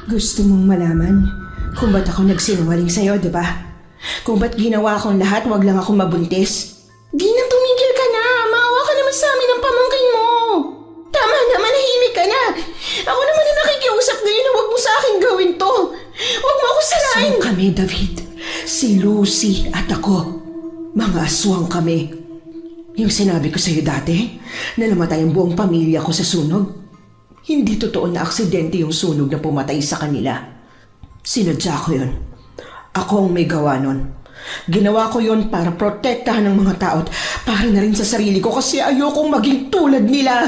Gusto mong malaman kung ba't ako nagsinungaling sa'yo, di ba? Kung ba't ginawa kong lahat, wag lang ako mabuntis. Di nang tumigil ka na. Maawa ka naman sa amin ng pamangkin mo. Tama na, manahimik ka na. Ako naman na nakikiusap ngayon na wag mo sa akin gawin to. Wag mo ako salain. So kami, David. Si Lucy at ako. Mga aswang kami. Yung sinabi ko sa'yo dati, na namatay ang buong pamilya ko sa sunog. Hindi totoo na aksidente yung sunog na pumatay sa kanila. Sinadya ko yun. Ako ang may gawa nun. Ginawa ko yun para protektahan ng mga tao at para na rin sa sarili ko kasi ayokong maging tulad nila.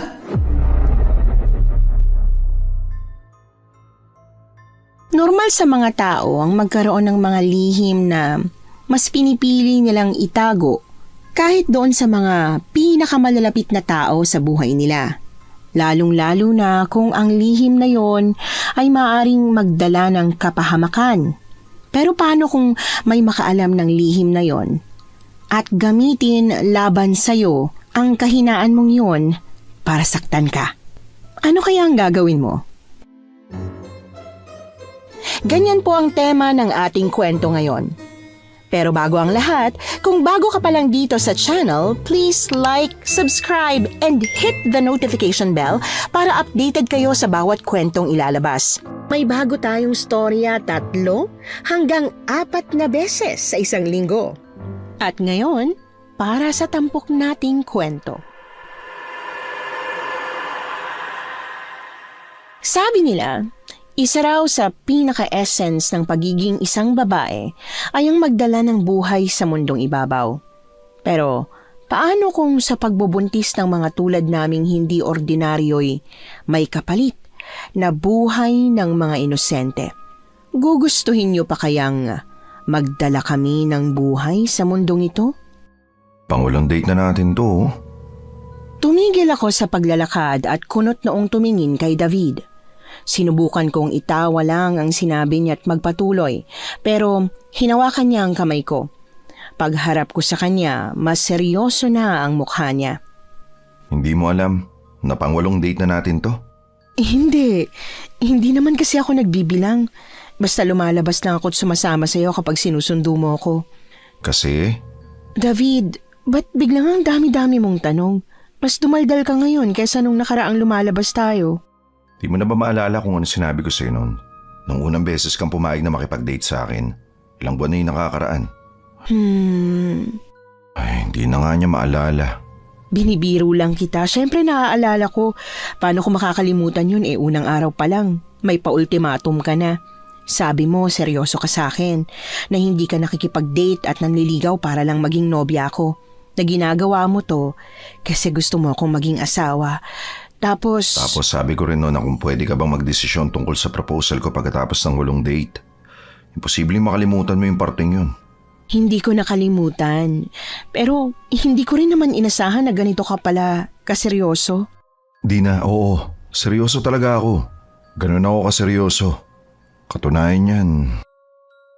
Normal sa mga tao ang magkaroon ng mga lihim na mas pinipili nilang itago kahit doon sa mga pinakamalalapit na tao sa buhay nila. Lalong-lalo na kung ang lihim na yon ay maaaring magdala ng kapahamakan. Pero paano kung may makaalam ng lihim na yon at gamitin laban sa'yo ang kahinaan mong yon para saktan ka? Ano kaya ang gagawin mo? Ganyan po ang tema ng ating kwento ngayon. Pero bago ang lahat, kung bago ka pa lang dito sa channel, please like, subscribe, and hit the notification bell para updated kayo sa bawat kwentong ilalabas. May bago tayong storya 3 hanggang 4 na beses sa isang linggo. At ngayon, para sa tampok nating kwento. Sabi nila, isa raw sa pinaka-essence ng pagiging isang babae ay ang magdala ng buhay sa mundong ibabaw. Pero paano kung sa pagbubuntis ng mga tulad naming hindi ordinaryo'y may kapalit na buhay ng mga inosente? Gugustuhin niyo pa kayang magdala kami ng buhay sa mundong ito? Pangulang date na natin to. Tumigil ako sa paglalakad at kunot noong tumingin kay David. Sinubukan kong itawa lang ang sinabi niya at magpatuloy, pero hinawakan niya ang kamay ko. Pagharap ko sa kanya, mas seryoso na ang mukha niya. Hindi mo alam na pangwalong date na natin to? Hindi naman kasi ako nagbibilang. Basta lumalabas lang ako at sumasama sa iyo kapag sinusundo mo ako. Kasi? David, ba't biglang ang dami-dami mong tanong? Mas dumaldal ka ngayon kaysa nung nakaraang lumalabas tayo. Di mo na ba maalala kung ano sinabi ko sa'yo noon? Nung unang beses kang pumayag na makipag-date sa akin, ilang buwan na yung nakakaraan. Ay, hindi na nga niya maalala. Binibiro lang kita. Siyempre naaalala ko. Paano ko makakalimutan yun unang araw pa lang. May pa-ultimatum ka na. Sabi mo, seryoso ka sa akin, na hindi ka nakikipag-date at nanliligaw para lang maging nobya ko. Na ginagawa mo to kasi gusto mo akong maging asawa. Tapos sabi ko rin noon na kung pwede ka bang magdesisyon tungkol sa proposal ko pagkatapos ng walong date. Imposibleng makalimutan mo yung parting yun. Hindi ko nakalimutan. Pero hindi ko rin naman inasahan na ganito ka pala kaseryoso. Dina, oo. Seryoso talaga ako. Ganun ako kaseryoso. Katunayan yan.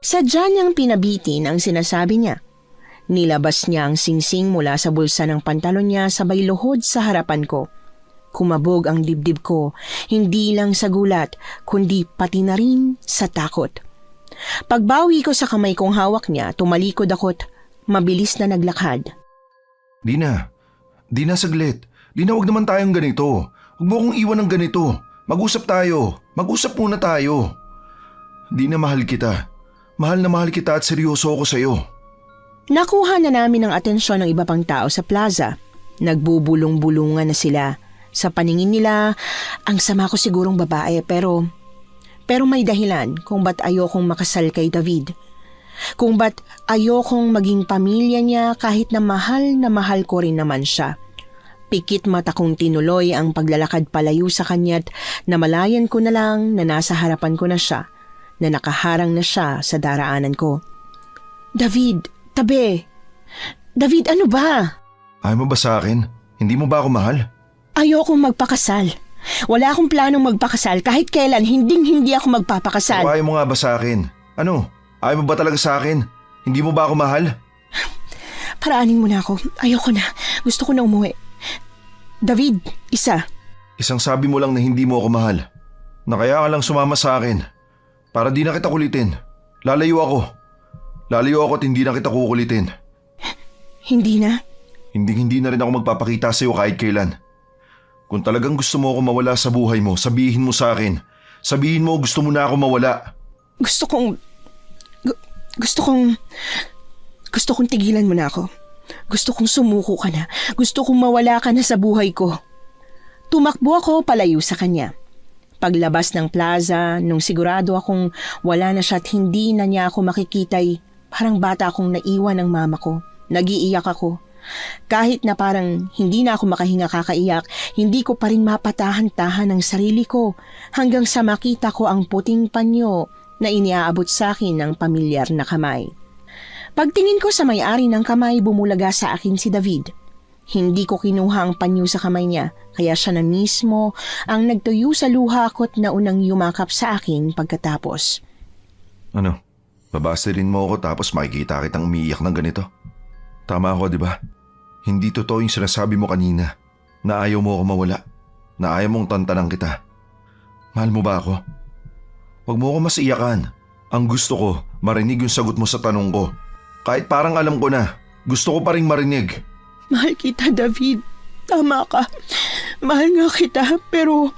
Sadya niyang pinabitin ang sinasabi niya. Nilabas niya ang singsing mula sa bulsa ng pantalon niya sabay luhod sa harapan ko. Kumabog ang dibdib ko, hindi lang sa gulat, kundi pati na rin sa takot. Pagbawi ko sa kamay kong hawak niya, tumalikod ako't mabilis na naglakad. Dina, saglit. Dina, wag naman tayong ganito. Huwag mo akong iwan ng ganito. Mag-usap tayo. Mag-usap muna tayo. Dina, mahal kita. Mahal na mahal kita at seryoso ako sa'yo. Nakuha na namin ang atensyon ng iba pang tao sa plaza. Nagbubulong-bulungan na sila. Sa paningin nila, ang sama ko sigurong babae pero may dahilan kung ba't ayokong makasal kay David. Kung ba't ayokong maging pamilya niya kahit na mahal ko rin naman siya. Pikit mata kong tinuloy ang paglalakad palayo sa kanya't namalayan ko na lang na nasa harapan ko na siya, na nakaharang na siya sa daraanan ko. David, tabi! David, ano ba? Ayaw mo ba sa akin? Hindi mo ba ako mahal? Ayokong magpakasal. Wala akong planong magpakasal kahit kailan hindi ako magpapakasal. Ayaw mo nga ba sa akin? Ano? Ayaw mo ba talaga sa akin? Hindi mo ba ako mahal? Paraanin mo na ako. Ayoko na. Gusto ko na umuwi. David, isa. Isang sabi mo lang na hindi mo ako mahal. Na kaya ka lang sumama sa akin. Para di na kita kulitin. Lalayo ako. Lalayo ako at hindi na kita kukulitin. Hindi na. Hindi na rin ako magpapakita sa'yo kahit kailan. Kung talagang gusto mo ako mawala sa buhay mo, sabihin mo sa akin. Sabihin mo gusto mo na ako mawala. Gusto kong tigilan mo na ako. Gusto kong sumuko ka na. Gusto kong mawala ka na sa buhay ko. Tumakbo ako palayo sa kanya. Paglabas ng plaza, nung sigurado akong wala na siya at hindi na niya ako makikitay, parang bata akong naiwan ng mama ko. Nag-iiyak ako. Kahit na parang hindi na ako makahinga kakaiyak, hindi ko pa rin mapatahan-tahan ang sarili ko hanggang sa makita ko ang puting panyo na iniaabot sa akin ng pamilyar na kamay. Pagtingin ko sa may-ari ng kamay, bumulaga sa akin si David. Hindi ko kinuha ang panyo sa kamay niya, kaya siya na mismo ang nagtuyo sa luha ko't naunang yumakap sa akin pagkatapos. Ano? Babastirin mo ako tapos makikita kitang umiiyak ng ganito? Tama ako, di ba? Hindi totoo yung sinasabi mo kanina na ayaw mo ako mawala, na ayaw mong tantanan kita. Mahal mo ba ako? Huwag mo ako masiyakan. Ang gusto ko, marinig yung sagot mo sa tanong ko. Kahit parang alam ko na, gusto ko pa rin marinig. Mahal kita, David. Tama ka. Mahal nga kita, pero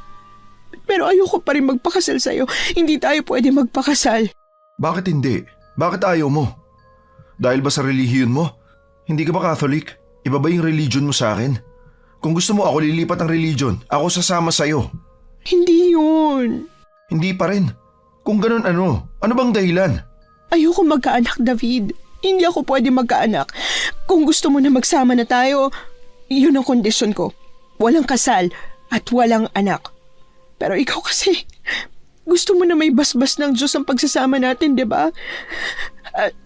ayoko pa rin magpakasal sa'yo. Hindi tayo pwede magpakasal. Bakit hindi? Bakit ayaw mo? Dahil ba sa relihiyon mo? Hindi ka ba Catholic? Iba ba yung religion mo sa akin? Kung gusto mo ako lilipat ang religion, ako sasama sa'yo. Hindi yun. Hindi pa rin. Kung ganun ano bang dahilan? Ayoko magkaanak, David. Hindi ako pwede magkaanak. Kung gusto mo na magsama na tayo, yun ang kondisyon ko. Walang kasal at walang anak. Pero ikaw kasi, gusto mo na may basbas ng Diyos ang pagsasama natin, di ba?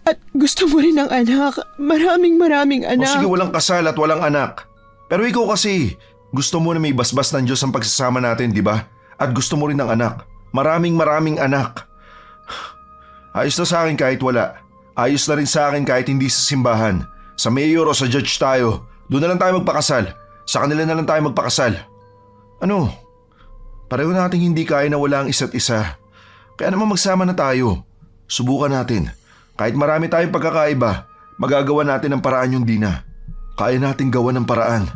At gusto mo rin ng anak. Maraming anak. O sige, walang kasal at walang anak. Pero ikaw kasi, gusto mo na may basbas ng Diyos ang pagsasama natin, di ba? At gusto mo rin ng anak. Maraming anak. Ayos na sa akin kahit wala. Ayos na rin sa akin kahit hindi sa simbahan. Sa mayor o sa judge tayo. Doon na lang tayo magpakasal. Sa kanila na lang tayo magpakasal. Ano? Pareho nating hindi kaya na wala ang isa't isa. Kaya naman magsama na tayo. Subukan natin. Kahit marami tayong pagkakaiba, magagawa natin ang paraan yung Dina. Kaya nating gawa ng paraan.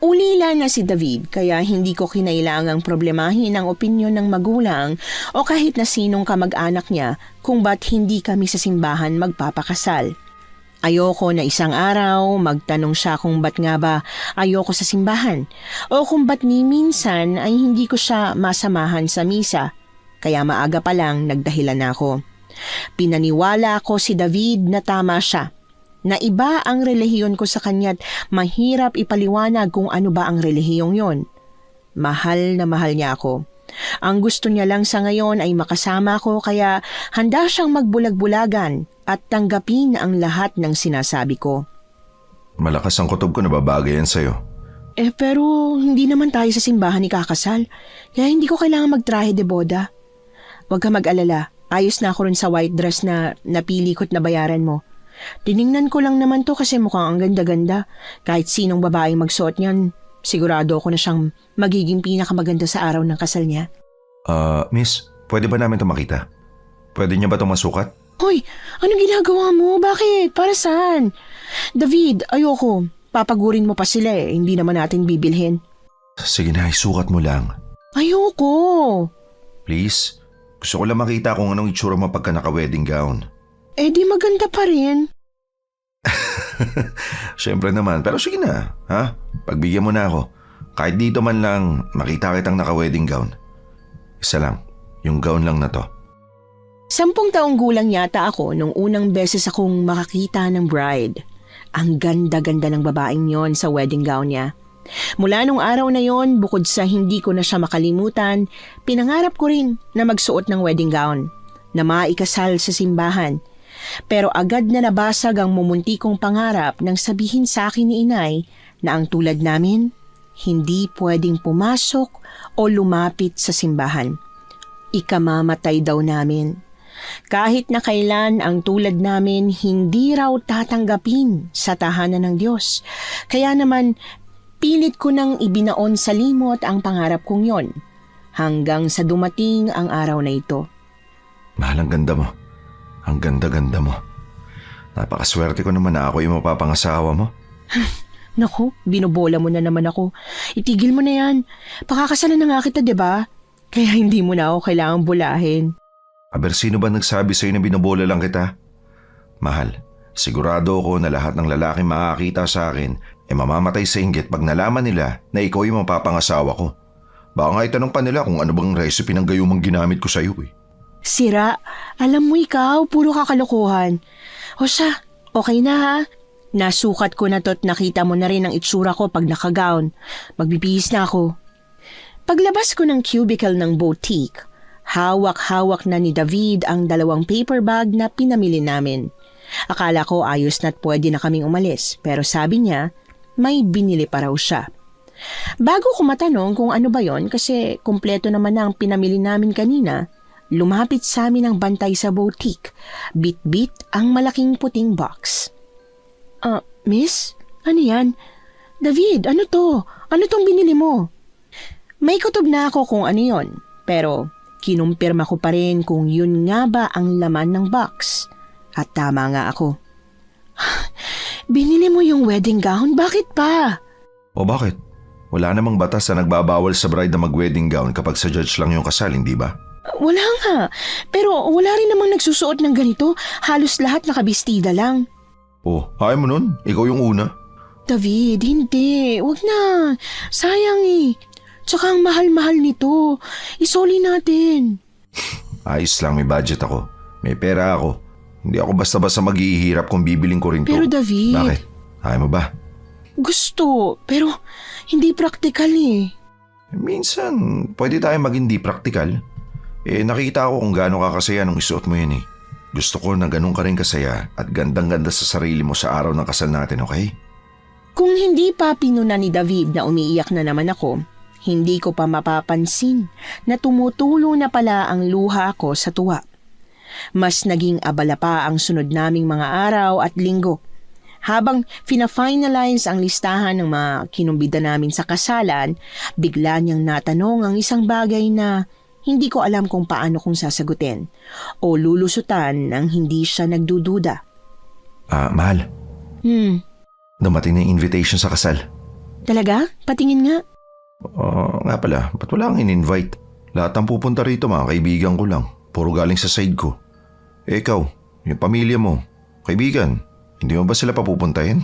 Ulila na si David kaya hindi ko kinailangang problemahin ang opinyon ng magulang o kahit na sinong kamag-anak niya kung ba't hindi kami sa simbahan magpapakasal. Ayoko na isang araw magtanong siya kung ba't nga ba ayoko sa simbahan o kung ba't ni minsan ay hindi ko siya masamahan sa misa. Kaya maaga pa lang nagdahilan ako. Pinaniwala ko si David na tama siya. Na iba ang relihiyon ko sa kanya't mahirap ipaliwanag kung ano ba ang relihiyong yon. Mahal na mahal niya ako. Ang gusto niya lang sa ngayon ay makasama ko kaya handa siyang magbulag-bulagan at tanggapin ang lahat ng sinasabi ko. Malakas ang kutob ko na babagayan sa'yo. Pero hindi naman tayo sa simbahan ikakasal. Kaya hindi ko kailangan magtrahe de boda. Huwag ka mag-alala. Ayos na ako rin sa white dress na napili ko't nabayaran mo. Tiningnan ko lang naman to kasi mukhang ang ganda-ganda. Kahit sinong babaeng magsuot niyan, sigurado ako na siyang magiging pinakamaganda sa araw ng kasal niya. Miss, pwede ba namin ito makita? Pwede niya ba itong masukat? Hoy, anong ginagawa mo? Bakit? Para saan? David, ayoko. Papagurin mo pa sila hindi naman natin bibilhin. Sige na, isukat mo lang. Ayoko. Please, gusto ko lang makita kung anong itsura mo pagka naka-wedding gown. Di maganda pa rin. Siyempre naman, pero sige na, ha? Pagbigyan mo na ako. Kahit dito man lang makita kitang naka-wedding gown. Isa lang, yung gown lang na to. 10 taong gulang yata ako nung unang beses akong makakita ng bride. Ang ganda-ganda ng babaeng yon sa wedding gown niya. Mula nung araw na yon, bukod sa hindi ko na siya makalimutan, pinangarap ko rin na magsuot ng wedding gown, na maikasal sa simbahan. Pero agad na nabasag ang mumunti kong pangarap nang sabihin sa akin ni inay na ang tulad namin, hindi pwedeng pumasok o lumapit sa simbahan. Ikamamatay daw namin. Kahit na kailan ang tulad namin hindi raw tatanggapin sa tahanan ng Diyos. Kaya naman, pilit ko nang ibinaon sa limot ang pangarap kong yon hanggang sa dumating ang araw na ito. Mahal, ang ganda mo. Ang ganda-ganda mo. Napakaswerte ko naman na ako yung mapapangasawa mo. Naku, binobola mo na naman ako. Itigil mo na yan. Pakakasalan na nga kita, diba? Kaya hindi mo na ako kailangang bulahin. Aber, sino ba nagsabi sa'yo na binobola lang kita? Mahal, sigurado ako na lahat ng lalaking makakita sa akin mamamatay sa inggit pag nalaman nila na ikaw yung mapapangasawa ko. Baka nga itanong pa nila kung ano bang recipe ng gayumang ginamit ko sa'yo eh. Sira, alam mo ikaw, puro kakalokohan. O siya, okay na ha? Nasukat ko na to't nakita mo na rin ang itsura ko pag nakagown. Magbibihis na ako. Paglabas ko ng cubicle ng boutique, hawak-hawak na ni David ang 2 paper bag na pinamili namin. Akala ko ayos na't pwede na kaming umalis, pero sabi niya, may binili pa raw siya. Bago ko matanong kung ano ba yon kasi kumpleto naman na ang pinamili namin kanina, lumapit sa amin ang bantay sa boutique. Bit-bit ang malaking puting box. Miss? Ano yan? David, ano to? Ano tong binili mo? May kutob na ako kung ano yon, pero kinumpirma ko pa rin kung yun nga ba ang laman ng box. At tama nga ako. Binili mo yung wedding gown? Bakit pa? O bakit? Wala namang batas na nagbabawal sa bride na mag-wedding gown kapag sa judge lang yung kasal, hindi ba? Wala nga. Pero wala rin namang nagsusuot ng ganito. Halos lahat nakabistida lang. Oh, ayaw mo nun? Ikaw yung una? David, hindi. Wag na. Sayang eh. Tsaka ang mahal-mahal nito. Isoli natin. Ayos lang, may budget ako. May pera ako. Hindi ako basta-basta maghihirap kung bibiling ko rin to. Pero David... Bakit? Ayaw mo ba? Gusto, pero hindi praktikal eh. Minsan, pwede tayo maging di praktikal. Nakita ko kung gaano ka kasaya nung isuot mo yun eh. Gusto ko na ganun ka rin kasaya at gandang-ganda sa sarili mo sa araw ng kasal natin, okay? Kung hindi pa pinuna ni David na umiiyak na naman ako, hindi ko pa mapapansin na tumutulo na pala ang luha ko sa tuwa. Mas naging abala pa ang sunod naming mga araw at linggo. Habang fina-finalize ang listahan ng mga kinumbida namin sa kasalan, bigla niyang natanong ang isang bagay na hindi ko alam kung paano kong sasagutin o lulusutan nang hindi siya nagdududa. Mahal. Dumating na yung invitation sa kasal. Talaga? Patingin nga. Nga pala, ba't wala kang in-invite? Lahat ng pupunta rito mga kaibigan ko lang. Puro galing sa side ko. Ikaw, yung pamilya mo, kaibigan, hindi mo ba sila papupuntahin?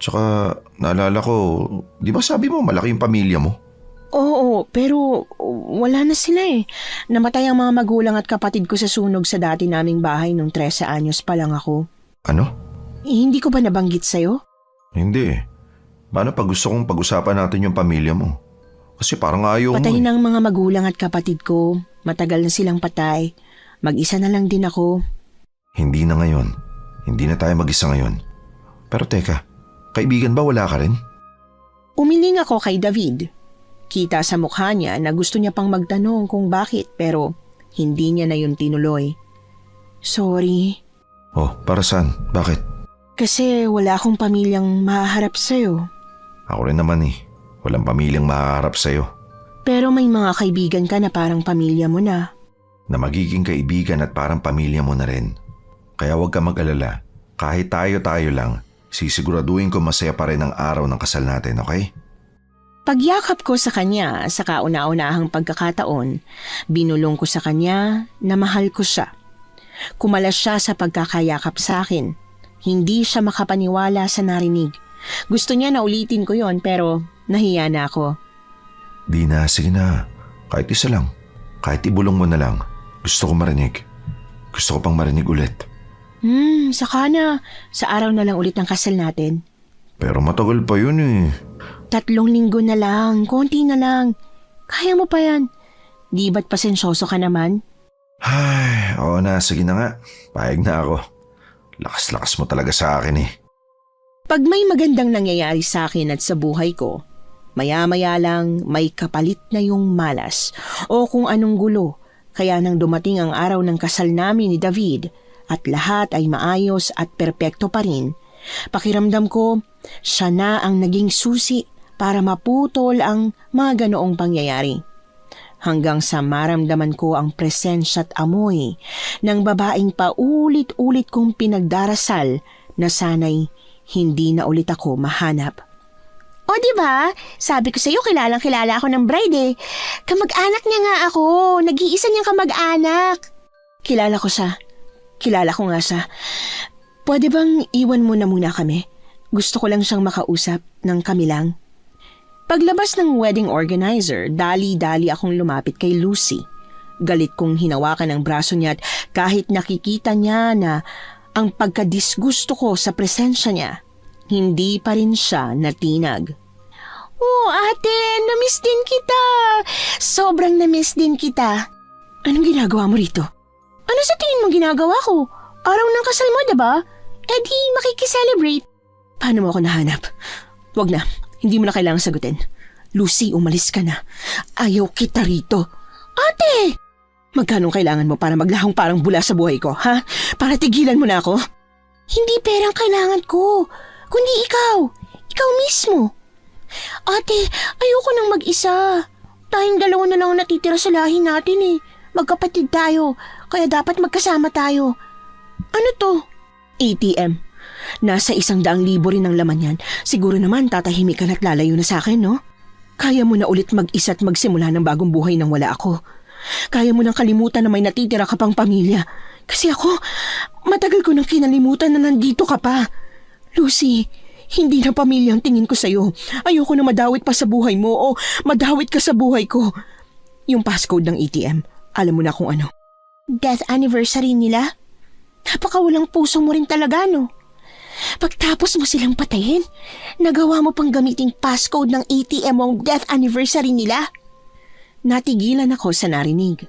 Tsaka, naalala ko, di ba sabi mo malaki yung pamilya mo? Oo, pero wala na sila eh. Namatay ang mga magulang at kapatid ko sa sunog sa dati naming bahay nung 13 anyos pa lang ako. Ano? Hindi ko ba nabanggit sa'yo? Hindi eh. Paano pag gusto kong pag-usapan natin yung pamilya mo? Kasi parang ayaw mo Patay ng mga magulang at kapatid ko. Matagal na silang patay. Mag-isa na lang din ako. Hindi na ngayon. Hindi na tayo mag-isa ngayon. Pero teka, kaibigan ba wala ka rin? Umiling ako kay David. Kita sa mukha niya na gusto niya pang magtanong kung bakit pero hindi niya na yun tinuloy. Sorry. Oh, para saan? Bakit? Kasi wala akong pamilyang mahaharap sa'yo. Ako rin naman eh. Walang pamilyang mahaharap sa'yo. Pero may mga kaibigan ka na parang pamilya mo na. Na magiging kaibigan at parang pamilya mo na rin. Kaya huwag ka mag-alala. Kahit tayo-tayo lang, sisiguraduhin ko masaya pa rin ang araw ng kasal natin, okay? Pagyakap ko sa kanya sa kauna-unahang pagkakataon, binulong ko sa kanya na mahal ko siya. Kumalas siya sa pagkakayakap sa akin. Hindi siya makapaniwala sa narinig. Gusto niya na ulitin ko yon pero nahiya na ako. Di na, sige na. Kahit isa lang. Kahit ibulong mo na lang. Gusto ko marinig. Gusto ko pang marinig ulit. Saka na. Sa araw na lang ulit ng kasal natin. Pero matagal pa yun eh. 3 linggo na lang. Konti na lang. Kaya mo pa yan. Di ba't pasensyoso ka naman? Ay, oo na. Sige na nga. Payag na ako. Lakas-lakas mo talaga sa akin eh. Pag may magandang nangyayari sa akin at sa buhay ko, maya-maya lang may kapalit na yung malas o kung anong gulo. Kaya nang dumating ang araw ng kasal namin ni David at lahat ay maayos at perpekto pa rin, pakiramdam ko siya na ang naging susi para maputol ang mga ganoong pangyayari. hanggang sa maramdaman ko ang presensya at amoy ng babaeng paulit-ulit kong pinagdarasal na sana'y hindi na ulit ako mahanap. O diba, sabi ko sa'yo kilalang-kilala ako ng bride eh. Kamag-anak niya nga ako, nag-iisa niyang kamag-anak. Kilala ko siya. Kilala ko nga siya. Pwede bang iwan mo na muna kami? Gusto ko lang siyang makausap ng kami lang. Paglabas ng wedding organizer, dali-dali akong lumapit kay Lucy. Galit kong hinawakan ang braso niya at kahit nakikita niya na ang pagkadisgusto ko sa presensya niya, hindi pa rin siya natinag. Oh, ate, namiss din kita. Sobrang namiss din kita. Anong ginagawa mo rito? Ano sa tingin mo ginagawa ko? Araw ng kasal mo, diba? Eh di, makikiselebrate. Paano mo ako nahanap? Wag na, hindi mo na kailangang sagutin. Lucy, umalis ka na. Ayaw kita rito. Ate! Magkano kailangan mo para maglahong parang bula sa buhay ko, ha? Para tigilan mo na ako? Hindi perang kailangan ko, kundi ikaw. Ikaw mismo. Ate, ayoko nang mag-isa. Tayong dalawa na lang natitira sa lahi natin eh. Magkapatid tayo, kaya dapat magkasama tayo. Ano to? ATM. Nasa 100,000 rin ang laman yan. Siguro naman tatahimik ka na't lalayo na sa akin, no? Kaya mo na ulit mag-isa at magsimula ng bagong buhay nang wala ako. Kaya mo nang kalimutan na may natitira ka pang pamilya. Kasi ako, matagal ko nang kinalimutan na nandito ka pa. Lucy, hindi na pamilya ang tingin ko sa'yo. Ayoko na madawit pa sa buhay mo o madawit ka sa buhay ko. Yung passcode ng ATM, alam mo na kung ano. Death anniversary nila? Napakawalang puso mo rin talaga, no? Pagtapos mo silang patayin, nagawa mo pang gamiting passcode ng ATM mo ang death anniversary nila? Natigilan ako sa narinig.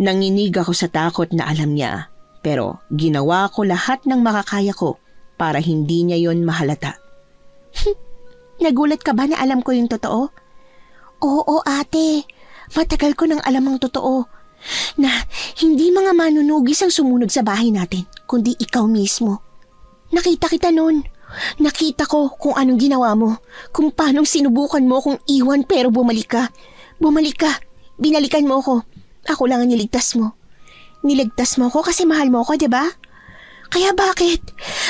Nanginig ako sa takot na alam niya, pero ginawa ko lahat ng makakaya ko para hindi niya yon mahalata. Nagulat ka ba na alam ko yung totoo? Oo, ate. Matagal ko nang alam ang totoo. Na hindi mga manunugis ang sumunod sa bahay natin, kundi ikaw mismo. Nakita kita noon. Nakita ko kung anong ginawa mo. Kung paanong sinubukan mo kung iwan pero bumalik ka. Bumalik ka. Binalikan mo ko. Ako lang ang niligtas mo. Niligtas mo ko kasi mahal mo ko, diba? Kaya bakit?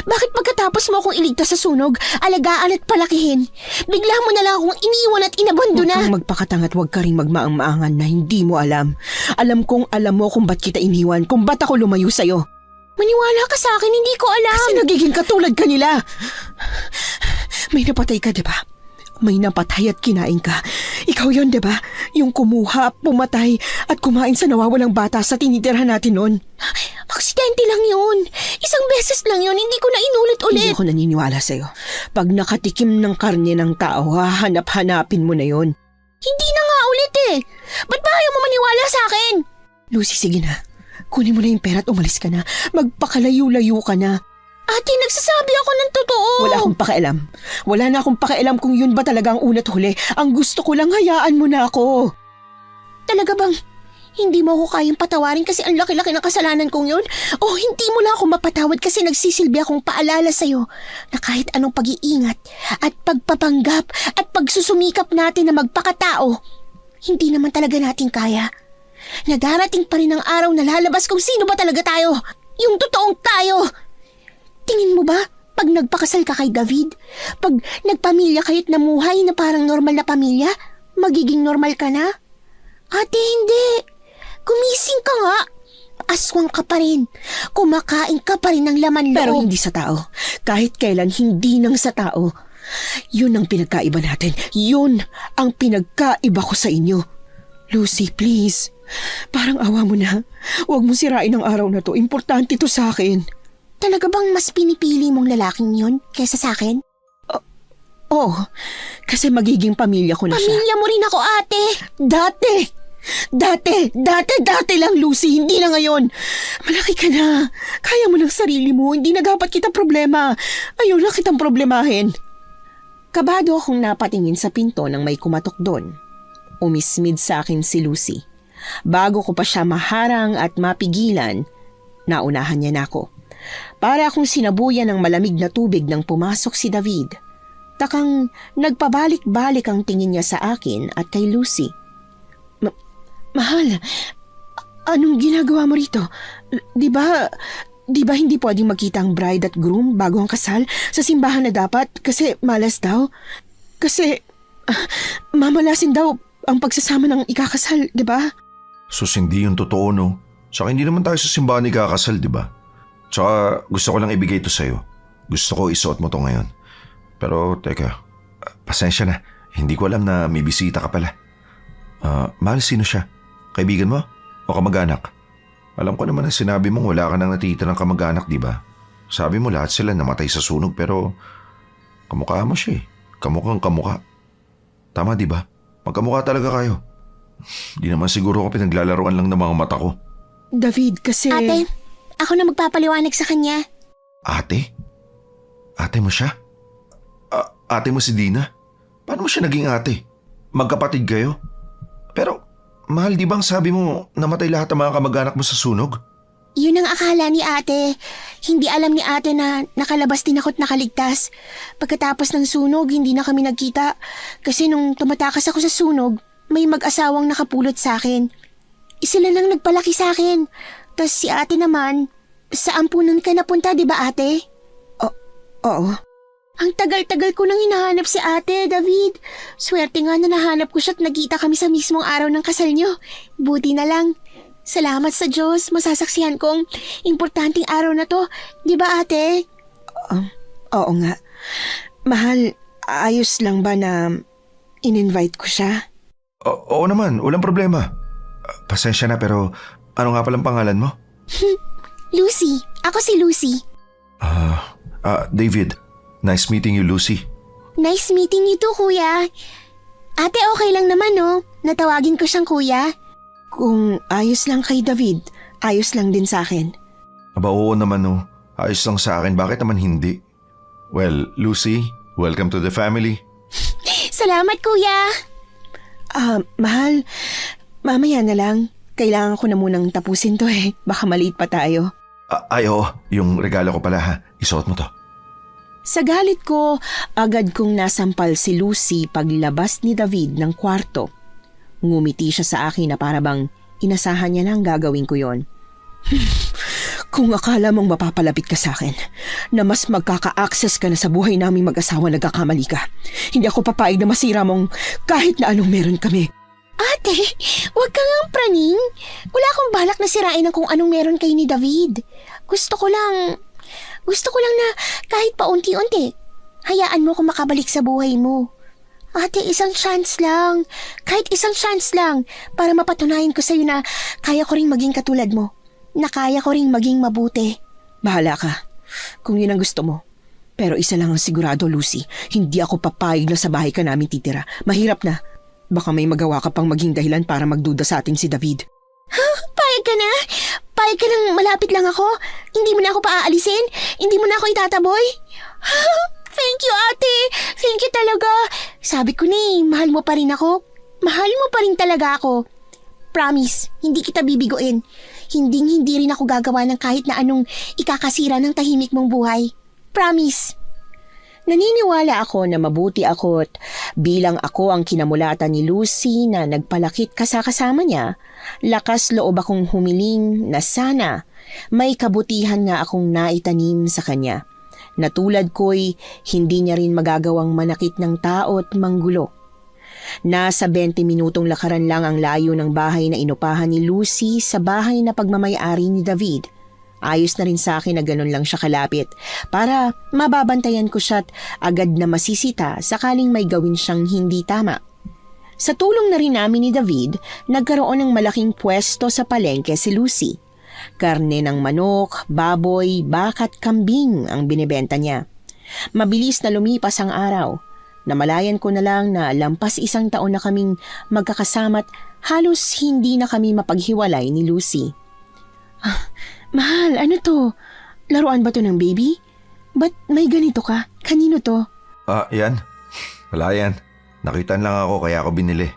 Bakit pagkatapos mo akong iligtas sa sunog, alagaan at palakihin, bigla mo na lang akong iniwan at inabondo na? Huwag kang magpakatang at huwag ka rin magmaang-maangan na hindi mo alam. Alam kong alam mo kung ba't kita iniwan, kung ba't ako lumayo sa'yo. Maniwala ka sa akin, hindi ko alam. Kasi nagiging katulad ka nila. May napatay ka, diba? May napatay at kinain ka. Ikaw yon, diba? Yung kumuha, pumatay at kumain sa nawawalang bata sa tinitirhan natin noon. Aksidente lang yun. Isang beses lang yun, hindi ko na inulit-ulit. Hindi ako naniniwala sa'yo. Pag nakatikim ng karne ng tao, hahanap-hanapin mo na yon. Hindi na nga ulit eh. Ba't ba ayaw mo maniwala sa akin? Lucy, sige na. Kunin mo na yung pera at umalis ka na. Magpakalayo-layo ka na. Ate, nagsasabi ako ng totoo. Wala akong pakialam. Wala na akong pakialam kung yun ba talaga ang una't huli. Ang gusto ko lang, hayaan mo na ako. Talaga bang hindi mo ako kayang patawarin kasi ang laki-laki ng kasalanan kong yun? O hindi mo lang ako mapatawad kasi nagsisilbi akong paalala sa'yo na kahit anong pag-iingat at pagpapanggap at pagsusumikap natin na magpakatao, hindi naman talaga natin kaya. Na darating pa rin ang araw na lalabas kung sino ba talaga tayo. Yung totoong tayo. Tingin mo ba, pag nagpakasal ka kay David, pag nagpamilya kayo't namuhay na parang normal na pamilya, magiging normal ka na? Ate, hindi. Gumising ka nga. Aswang ka pa rin. Kumakain ka pa rin ng laman loob. Pero hindi sa tao. Kahit kailan hindi nang sa tao. Yun ang pinagkaiba natin. Yun ang pinagkaiba ko sa inyo. Lucy, please. Parang awa mo na. Huwag mo sirain ang araw na to. Importante to sa akin. Talaga bang mas pinipili mong lalaking yun kaysa sa akin? Oo, kasi magiging pamilya ko na siya. Pamilya mo rin ako, ate. Dati lang, Lucy, hindi na ngayon. Malaki ka na. Kaya mo ng sarili mo, hindi na dapat kita problema. Ayaw na kitang problemahin. Kabado akong napatingin sa pinto nang may kumatok doon. Umismid sa akin si Lucy. Bago ko pa siya maharang at mapigilan, naunahan niya na ako. Para akong sinabuyan ng malamig na tubig nang pumasok si David. Takang nagpabalik-balik ang tingin niya sa akin at kay Lucy. Mahal, anong ginagawa mo rito? Di ba hindi pwedeng magkita ang bride at groom bago ang kasal sa simbahan na dapat kasi malas daw? Kasi mamalasin daw ang pagsasama ng ikakasal, di ba? Sus, hindi yung totoo, no? Tsaka hindi naman tayo sa simbahan ikakasal, di ba? Tsaka gusto ko lang ibigay ito sa'yo. Gusto ko isuot mo to ngayon. Pero teka, pasensya na. Hindi ko alam na may bisita ka pala. Mahal, sino siya? Kaibigan mo? O kamag-anak? Alam ko naman na sinabi mong wala ka nang natitirang kamag-anak, di ba? Sabi mo lahat sila namatay sa sunog pero kamukha mo siya eh. Kamukhang kamukha. Tama, di ba? Magkamukha talaga kayo. Di naman siguro ako pinaglalaroan lang ng mga mata ko. David, kasi... Ate, ako na magpapaliwanag sa kanya. Ate? Ate mo siya? Ate mo si Dina? Paano mo siya naging ate? Magkapatid kayo? Pero, mahal, di bang sabi mo namatay lahat ng mga kamag-anak mo sa sunog? Yun ang akala ni ate. Hindi alam ni ate na nakalabas din ako't nakaligtas. Pagkatapos ng sunog, hindi na kami nagkita. Kasi nung tumatakas ako sa sunog, may mag-asawang nakapulot sa akin. Sila lang nagpalaki sa akin. Tapos si ate naman, sa ampunan ka napunta, di ba ate? Oo. Ang tagal-tagal ko nang hinahanap si ate, David. Swerte nga na nahanap ko siya at nagkita kami sa mismong araw ng kasal niyo. Buti na lang. Salamat sa Diyos, masasaksihan kong importanteng araw na to. Di ba ate? Oo nga. Mahal, ayos lang ba na in-invite ko siya? Oo naman, walang problema. Pasensya na pero ano nga palang pangalan mo? Lucy. Ako si Lucy. David. Nice meeting you, Lucy. Nice meeting you too, kuya. Ate, okay lang naman, no? Natawagin ko siyang kuya. Kung ayos lang kay David, ayos lang din sa akin. Aba oo naman no. Ayos lang sa akin, bakit naman hindi? Well, Lucy, welcome to the family. Salamat, kuya. Mahal, mamaya na lang. Kailangan ko na munang tapusin to eh. Baka maliit pa tayo. Oo, yung regalo ko pala ha. Isuot mo to. Sa galit ko, agad kong nasampal si Lucy paglabas ni David ng kwarto. Ngumiti siya sa akin na parabang inasahan niya na ang gagawin ko yon. Kung akala mong mapapalapit ka sa akin, na mas magkaka-access ka na sa buhay naming mag-asawa, nagkakamali ka. Hindi ako papayag na masira mong kahit na anong meron kami. Ate, huwag ka ngang praning. Wala akong balak na sirain ang kung anong meron kayo ni David. Gusto ko lang na kahit paunti-unti, hayaan mo kung makabalik sa buhay mo. Ate, isang chance lang. Kahit isang chance lang para mapatunayan ko sa'yo na kaya ko ring maging katulad mo. Na kaya ko ring maging mabuti. Bahala ka, kung yun ang gusto mo. Pero isa lang ang sigurado, Lucy. Hindi ako papayag na sa bahay ka namin titira. Mahirap na. Baka may magawa ka pang maging dahilan para magduda sa ating si David. Payag ka na? Payag ka nang malapit lang ako? Hindi mo na ako paaalisin? Hindi mo na ako itataboy? Thank you, ate. Thank you talaga. Sabi ko ni, mahal mo pa rin ako. Mahal mo pa rin talaga ako. Promise, hindi kita bibiguin. Hindi rin ako gagawa ng kahit na anong ikakasira ng tahimik mong buhay. Promise. Naniniwala ako na mabuti ako't bilang ako ang kinamulatan ni Lucy na nagpalakit kasama niya, lakas loob akong humiling na sana may kabutihan nga akong naitanim sa kanya. Na tulad ko'y hindi niya rin magagawang manakit ng tao at manggulo. Nasa 20 minutong lakaran lang ang layo ng bahay na inupahan ni Lucy sa bahay na pagmamayari ni David. Ayos na rin sa akin na ganun lang siya kalapit para mababantayan ko siya at agad na masisita sakaling may gawin siyang hindi tama. Sa tulong na rin namin ni David, nagkaroon ng malaking pwesto sa palengke si Lucy. Karne ng manok, baboy, baka at kambing ang binibenta niya. Mabilis na lumipas ang araw. Namalayan ko na lang na lampas 1 taon na kaming magkakasama't halos hindi na kami mapaghiwalay ni Lucy. Mahal, ano to? Laruan ba to ng baby? Ba't may ganito ka? Kanino to? Yan. Wala yan. Nakitan lang ako kaya ako binili.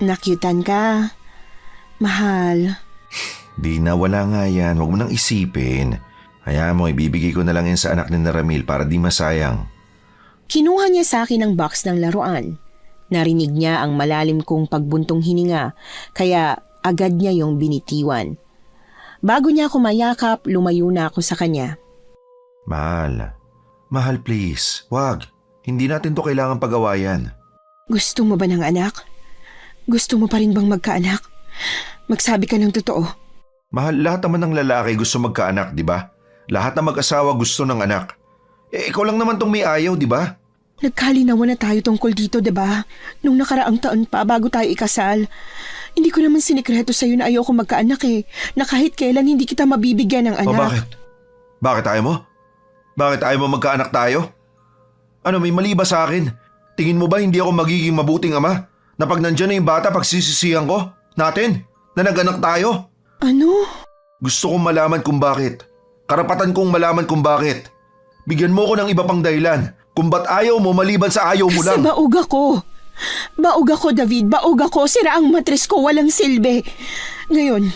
Nakyutan ka? Mahal. Di na, wala nga yan. Huwag mo nang isipin. Hayaan mo, ibibigay ko na lang yan sa anak ni Ramil para di masayang. Kinuha niya sa akin ang box ng laruan. Narinig niya ang malalim kong pagbuntong hininga, kaya agad niya yung binitiwan. Bago niya ako mayakap, lumayo na ako sa kanya. Mahal. Mahal, please. Wag. Hindi natin to kailangan pag-awayan. Gusto mo ba ng anak? Gusto mo pa rin bang magkaanak? Magsabi ka ng totoo. Mahal, lahat naman ng lalaki gusto magkaanak, di ba? Lahat ng mag-asawa gusto ng anak. Ikaw lang naman tong may ayaw, di ba? Nagkalinawan na tayo tungkol dito, diba? Nung nakaraang taon pa bago tayo ikasal. Hindi ko naman sinikreto sa'yo na ayoko magkaanak eh. Na kahit kailan hindi kita mabibigyan ng anak. O bakit? Bakit ayaw mo? Bakit ayaw mo magkaanak tayo? Ano, may mali ba sa akin? Tingin mo ba hindi ako magiging mabuting ama? Na pag nandyan na yung bata, pagsisisihan ko? Natin? Na nag-anak tayo? Ano? Gusto kong malaman kung bakit. Karapatan kong malaman kung bakit. Bigyan mo ko ng iba pang dahilan. Kung ba't ayaw mo maliban sa ayaw mo lang. Kasi baog ako. Baog ako, David. Baog ako. Sira ang matres ko. Walang silbi. Ngayon,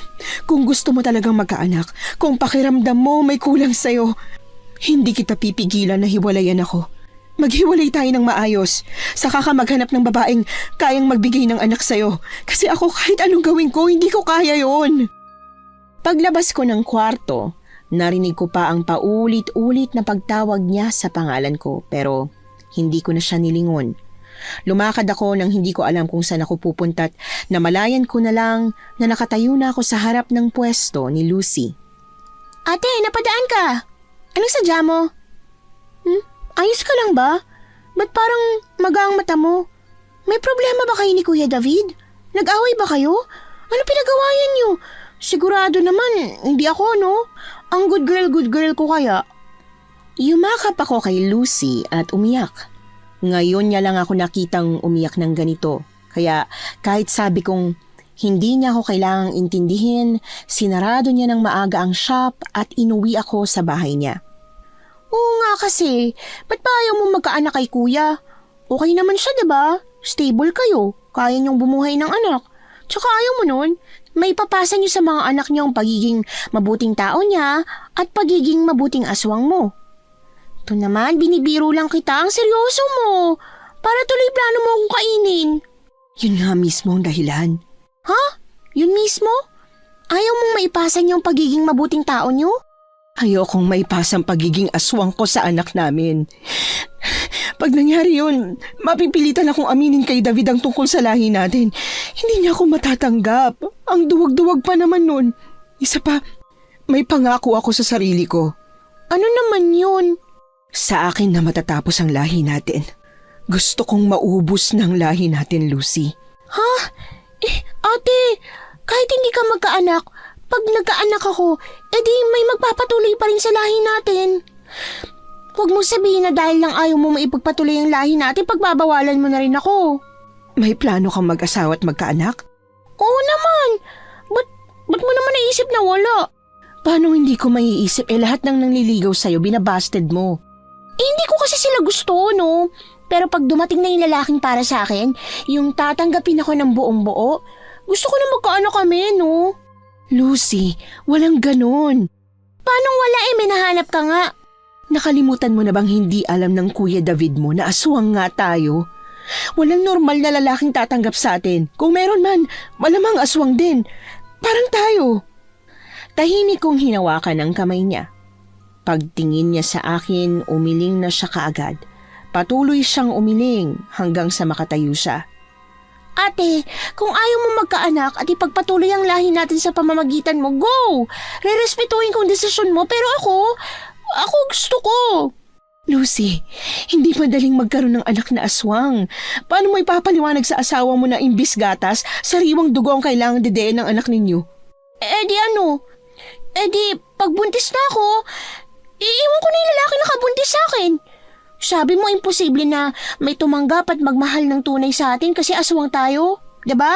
kung gusto mo talagang magkaanak, kung pakiramdam mo may kulang sa'yo, hindi kita pipigilan na hiwalayan ako. Maghiwalay tayo ng maayos. Saka ka maghanap ng babaeng kayang magbigay ng anak sa'yo. Kasi ako kahit anong gawin ko, hindi ko kaya yon. Paglabas ko ng kwarto, narinig ko pa ang paulit-ulit na pagtawag niya sa pangalan ko pero hindi ko na siya nilingon. Lumakad ako nang hindi ko alam kung saan ako pupunta at namalayan ko na lang na nakatayo na ako sa harap ng pwesto ni Lucy. Ate, napadaan ka. Anong sadya mo? Ayos ka lang ba? Ba't parang magang mata mo? May problema ba kayo ni Kuya David? Nag-away ba kayo? Ano pinagawayan niyo? Sigurado naman, hindi ako, no? Ang good girl ko kaya. Yumakap ako kay Lucy at umiyak. Ngayon niya lang ako nakitang umiyak ng ganito. Kaya kahit sabi kong hindi niya ako kailangang intindihin, sinarado niya ng maaga ang shop at inuwi ako sa bahay niya. Oo nga kasi, ba't pa ayaw mo magkaanak kay kuya? Okay naman siya, diba? Stable kayo, kaya niyong bumuhay ng anak. Tsaka ayaw mo nun, may papasa niyo sa mga anak niyo ang pagiging mabuting tao niya at pagiging mabuting aswang mo. Ito naman, binibiro lang kita, ang seryoso mo. Para tuloy plano mo akong kainin. Yun nga mismo ang dahilan. Ha? Yun mismo? Ayaw mong maipasa niyo ang pagiging mabuting tao niyo? Ayokong maipasang pagiging aswang ko sa anak namin. Pag nangyari yun, mapipilitan akong aminin kay David ang tungkol sa lahi natin. Hindi niya ako matatanggap. Ang duwag-duwag pa naman nun. Isa pa, may pangako ako sa sarili ko. Ano naman yun? Sa akin na matatapos ang lahi natin. Gusto kong maubos ng lahi natin, Lucy. Ha? Ate, kahit hindi ka magkaanak, pag nagkaanak ako, edi may magpapatuloy pa rin sa lahi natin. Huwag mo sabihin na dahil lang ayaw mo maipagpatuloy ang lahi natin, pagbabawalan mo na rin ako. May plano kang mag-asawa at magkaanak? Oo naman. Ba't mo naman naisip na wala? Paano hindi ko maiisip? Lahat ng nanliligaw sa'yo, binabasted mo. Hindi ko kasi sila gusto, no? Pero pag dumating na yung lalaking para sa akin, yung tatanggapin ako ng buong buo, gusto ko na magkaanak kami, no? Lucy, walang ganon. Paano wala may nahanap ka nga? Nakalimutan mo na bang hindi alam ng Kuya David mo na aswang nga tayo? Walang normal na lalaking tatanggap sa atin. Kung meron man, malamang aswang din. Parang tayo. Tahimik kong hinawakan ang kamay niya. Pagtingin niya sa akin, umiling na siya kaagad. Patuloy siyang umiling hanggang sa makatayo siya. Ate, kung ayaw mo magkaanak at ipagpatuloy ang lahi natin sa pamamagitan mo, go! Rerespetuhin kong desisyon mo, pero ako gusto ko. Lucy, hindi madaling magkaroon ng anak na aswang. Paano mo ipapaliwanag sa asawa mo na imbis gatas, sariwang dugo ang kailangan didein ng anak ninyo? Pagbuntis na ako, iiwan ko na yung lalaki nakabuntis sa akin. Sabi mo imposible na may tumanggap at magmahal ng tunay sa atin kasi aswang tayo, diba?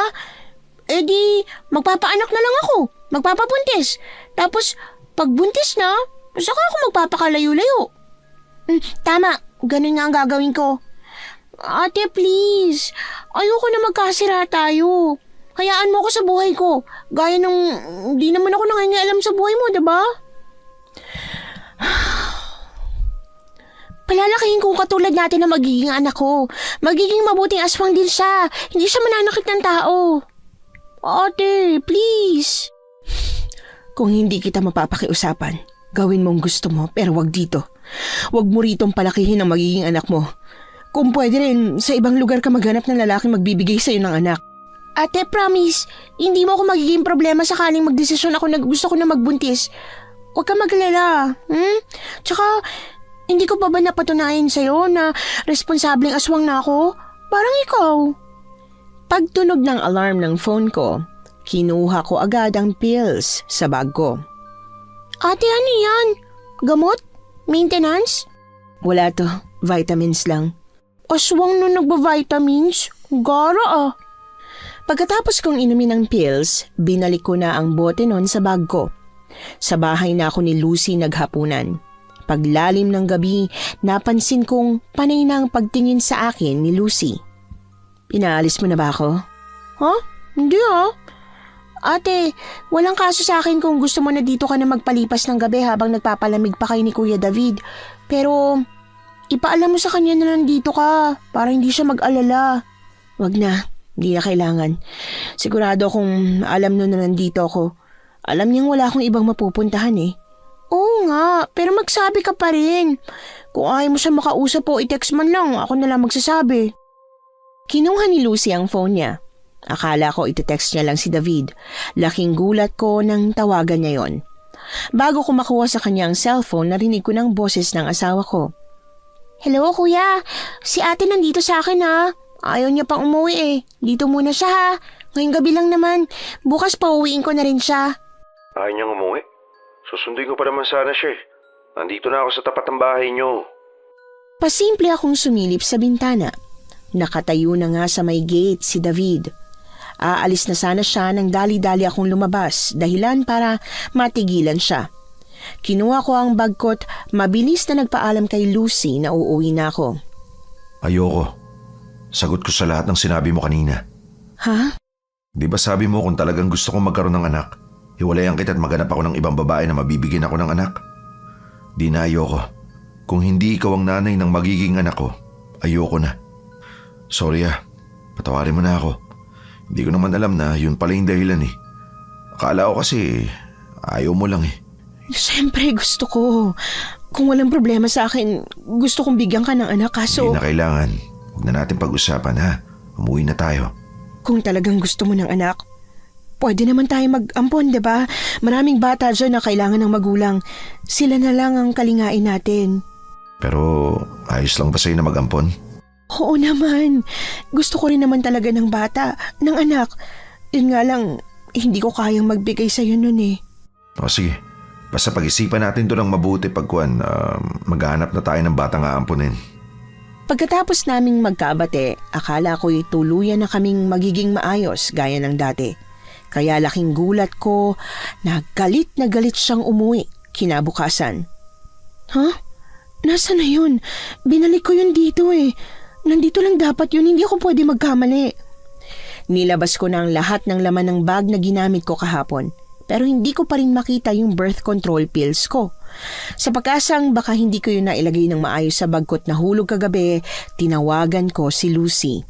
Magpapaanak na lang ako, magpapabuntis. Tapos, pagbuntis na, saka ako magpapakalayo-layo. Tama, ganun nga ang gagawin ko. Ate, please, ayoko na magkasira tayo. Hayaan mo ako sa buhay ko. Gaya nung hindi naman ako nangingialam sa buhay mo, diba? Palalakihin kong katulad natin na magiging anak ko. Magiging mabuting aswang din siya. Hindi siya mananakit ng tao. Ate, please. Kung hindi kita mapapakiusapan, gawin mong gusto mo pero wag dito. Wag mo ritong palakihin ang magiging anak mo. Kung pwede rin, sa ibang lugar ka maghanap ng lalaking magbibigay sa'yo ng anak. Ate, promise, hindi mo ako magiging problema sakaling magdesisyon ako na gusto ko na magbuntis. Huwag ka maglala, Tsaka, hindi ko pa ba napatunayan sa'yo na responsableng aswang na ako? Parang ikaw. Pagtunog ng alarm ng phone ko, kinuha ko agad ang pills sa bag ko. Ate, ano yan? Gamot? Maintenance? Wala to, vitamins lang. Aswang na nagba-vitamins? Gara ah. Pagkatapos kong inumin ang pills, binalik ko na ang bote nun sa bag ko. Sa bahay na ako ni Lucy naghapunan. Paglalim ng gabi, napansin kong panay na ang pagtingin sa akin ni Lucy. Pinaalis mo na ba ako? Huh? Hindi ah. Ate, walang kaso sa akin kung gusto mo na dito ka na magpalipas ng gabi habang nagpapalamig pa kayo ni Kuya David. Pero, ipaalam mo sa kanya na nandito ka para hindi siya mag-alala. Wag na, hindi na kailangan. Sigurado kung alam nun na nandito ako. Alam niyang wala akong ibang mapupuntahan eh. Oo nga, pero magsabi ka pa rin. Kung ayaw mo siya makausap o i-text man lang, ako na lang magsasabi. Kinuha ni Lucy ang phone niya. Akala ko iti-text niya lang si David. Laking gulat ko nang tawagan niya yon. Bago ko makuha sa kanya ang cellphone, narinig ko ng boses ng asawa ko. Hello kuya, si ate nandito sa akin ha. Ayaw niya pang umuwi eh. Dito muna siya ha. Ngayong gabi lang naman. Bukas pauwiin ko na rin siya. Ayaw niyang umuwi? Susunduin ko pa naman sana siya eh. Nandito na ako sa tapat ng bahay niyo. Pasimple akong sumilip sa bintana. Nakatayo na nga sa may gate si David. Aalis na sana siya nang dali-dali akong lumabas, dahilan para matigilan siya. Kinuha ko ang bag ko't mabilis na nagpaalam kay Lucy na uuwi na ako. Ayoko. Sagot ko sa lahat ng sinabi mo kanina. Ha? Di ba sabi mo kung talagang gusto kong magkaroon ng anak, hiwalayan kita at maghanap ako ng ibang babae na mabibigyan ako ng anak? Di na ayoko. Kung hindi ikaw ang nanay ng magiging anak ko, ayoko na. Sorry patawarin mo na ako. Hindi ko naman alam na yun pala yung dahilan eh. Akala ko kasi ayaw mo lang eh. Siyempre gusto ko. Kung walang problema sa akin, gusto kong bigyan ka ng anak kaso... Hindi na kailangan. Huwag na natin pag-usapan ha. Umuwi na tayo. Kung talagang gusto mo ng anak, pwede naman tayo mag-ampon, diba? Maraming bata dyan na kailangan ng magulang. Sila na lang ang kalingain natin. Pero ayos lang ba sa'yo na mag-ampon? Oo naman. Gusto ko rin naman talaga ng bata, ng anak. Yun nga lang, hindi ko kayang magbigay sa'yo nun eh. O sige, basta pag-isipan natin to ng mabuti pagkuhan, maghanap na tayo ng batang aampunin. Pagkatapos naming magkabate, akala ko'y tuluyan na kaming magiging maayos gaya ng dati. Kaya laking gulat ko na galit siyang umuwi kinabukasan. Huh? Nasaan na yun? Binalik ko yun dito eh. Nandito lang dapat yun, hindi ako pwede magkamali. Nilabas ko na ang lahat ng laman ng bag na ginamit ko kahapon. Pero hindi ko pa rin makita yung birth control pills ko. Sa pag-asang baka hindi ko yun nailagay ng maayos sa bag ko't nahulog kagabi, tinawagan ko si Lucy.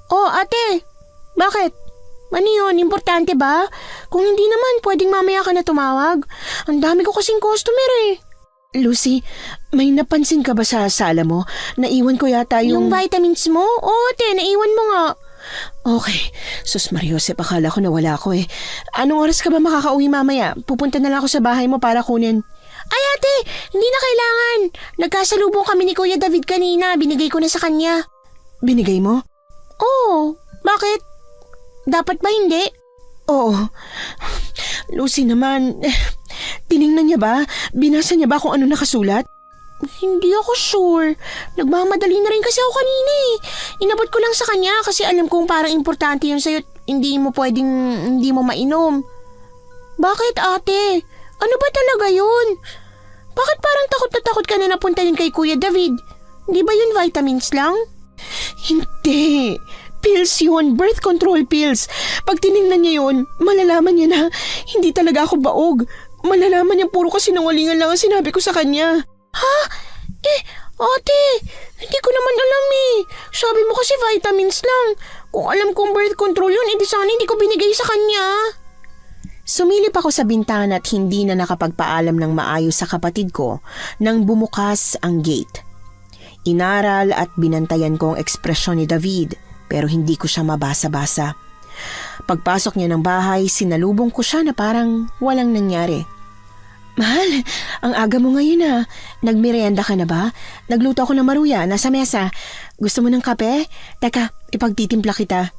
Oh ate, bakit? Ano yun? Importante ba? Kung hindi naman, pwedeng mamaya ka na tumawag. Ang dami ko kasing customer eh. Lucy, may napansin ka ba sa sala mo? Naiwan ko yata Yung vitamins mo? Oo ate, naiwan mo nga. Okay. Sus Mariosep, akala ko nawala ko eh. Anong oras ka ba makakauwi mamaya? Pupunta na lang ako sa bahay mo para kunin. Ay ate, hindi na kailangan. Nagkasalubong kami ni Kuya David kanina. Binigay ko na sa kanya. Binigay mo? Oo. Bakit? Dapat ba hindi? Oo. Lucy naman, tiningnan niya ba? Binasa niya ba kung ano nakasulat? Hindi ako sure. Nagmamadali na rin kasi ako kanina eh. Inabot ko lang sa kanya kasi alam kong parang importante yun sa'yo. Hindi mo mainom. Bakit ate? Ano ba talaga yun? Bakit parang takot na takot ka na napunta yun kay Kuya David? Di ba yun vitamins lang? Hindi. Pills yun. Birth control pills. Pag tiningnan niya yun, malalaman niya na hindi talaga ako baog. Malalaman niya puro kasinungalingan lang ang sinabi ko sa kanya. Ha? Eh, Ate, hindi ko naman alam eh. Sabi mo kasi vitamins lang. Kung alam kong birth control yun, edi sana hindi ko binigay sa kanya. Sumilip ako sa bintana at hindi na nakapagpaalam ng maayos sa kapatid ko nang bumukas ang gate. Inaral at binantayan ko ang ekspresyon ni David pero hindi ko siya mabasa-basa. Pagpasok niya ng bahay, sinalubong ko siya na parang walang nangyari. Mahal, ang aga mo ngayon ah. Nagmerienda ka na ba? Nagluto ako ng maruya, nasa mesa. Gusto mo ng kape? Teka, ipagtitimpla kita.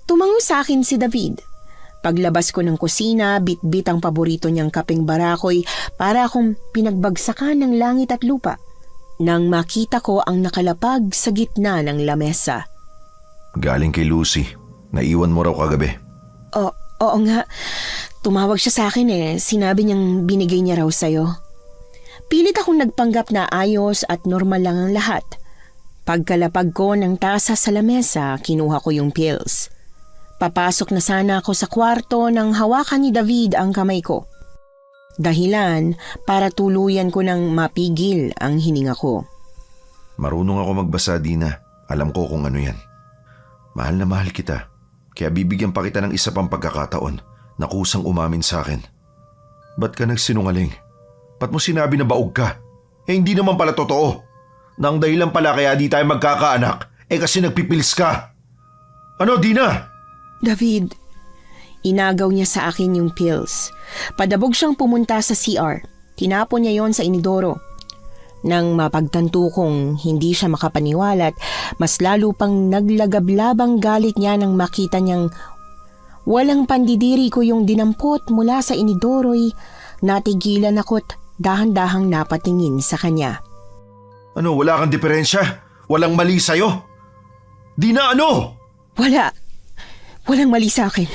Tumango sa akin si David. Paglabas ko ng kusina, bit-bit ang paborito niyang kapeng barakoy para akong pinagbagsakan ng langit at lupa. Nang makita ko ang nakalapag sa gitna ng lamesa. Galing kay Lucy. Naiwan mo raw kagabi. Oo nga. Tumawag siya sa akin Sinabi niyang binigay niya raw sa'yo. Pilit akong nagpanggap na ayos at normal lang ang lahat. Pagkalapag ko ng tasa sa lamesa, kinuha ko yung pills. Papasok na sana ako sa kwarto nang hawakan ni David ang kamay ko. Dahilan para tuluyan ko nang mapigil ang hininga ko. Marunong ako magbasa, Dina. Alam ko kung ano yan. Mahal na mahal kita. Kaya bibigyan pa kita ng isa pang pagkakataon na kusang umamin sa akin. Ba't ka nagsinungaling? Ba't mo sinabi na baog ka? Hindi naman pala totoo. Na ang dahilan pala kaya di tayo magkakaanak kasi nagpipils ka. Ano, Dina? David, inagaw niya sa akin yung pills. Padabog siyang pumunta sa CR. Tinapon niya yon sa inidoro. Nang mapagtanto kong hindi siya makapaniwalat, mas lalo pang naglagablabang galit niya nang makita niyang walang pandidiri ko yung dinampot mula sa inidoro'y natigilan ako't dahan-dahang napatingin sa kanya. Ano, wala kang diferensya? Walang mali sa'yo? Dina, ano? Walang mali sa akin.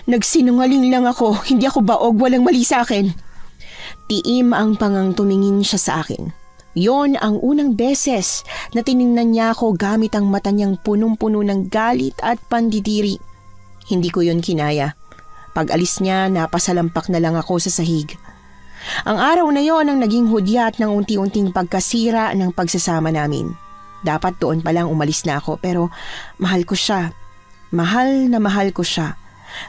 Nagsinungaling lang ako, hindi ako baog, walang mali sa akin. Tiim ang pangang tumingin siya sa akin. Yon ang unang beses na tiningnan niya ako gamit ang mata niyang punong-puno ng galit at pandidiri. Hindi ko yon kinaya. Pag alis niya, napasalampak na lang ako sa sahig. Ang araw na yon ang naging hudyat ng unti-unting pagkasira ng pagsasama namin. Dapat doon pa lang umalis na ako pero mahal ko siya. Mahal na mahal ko siya.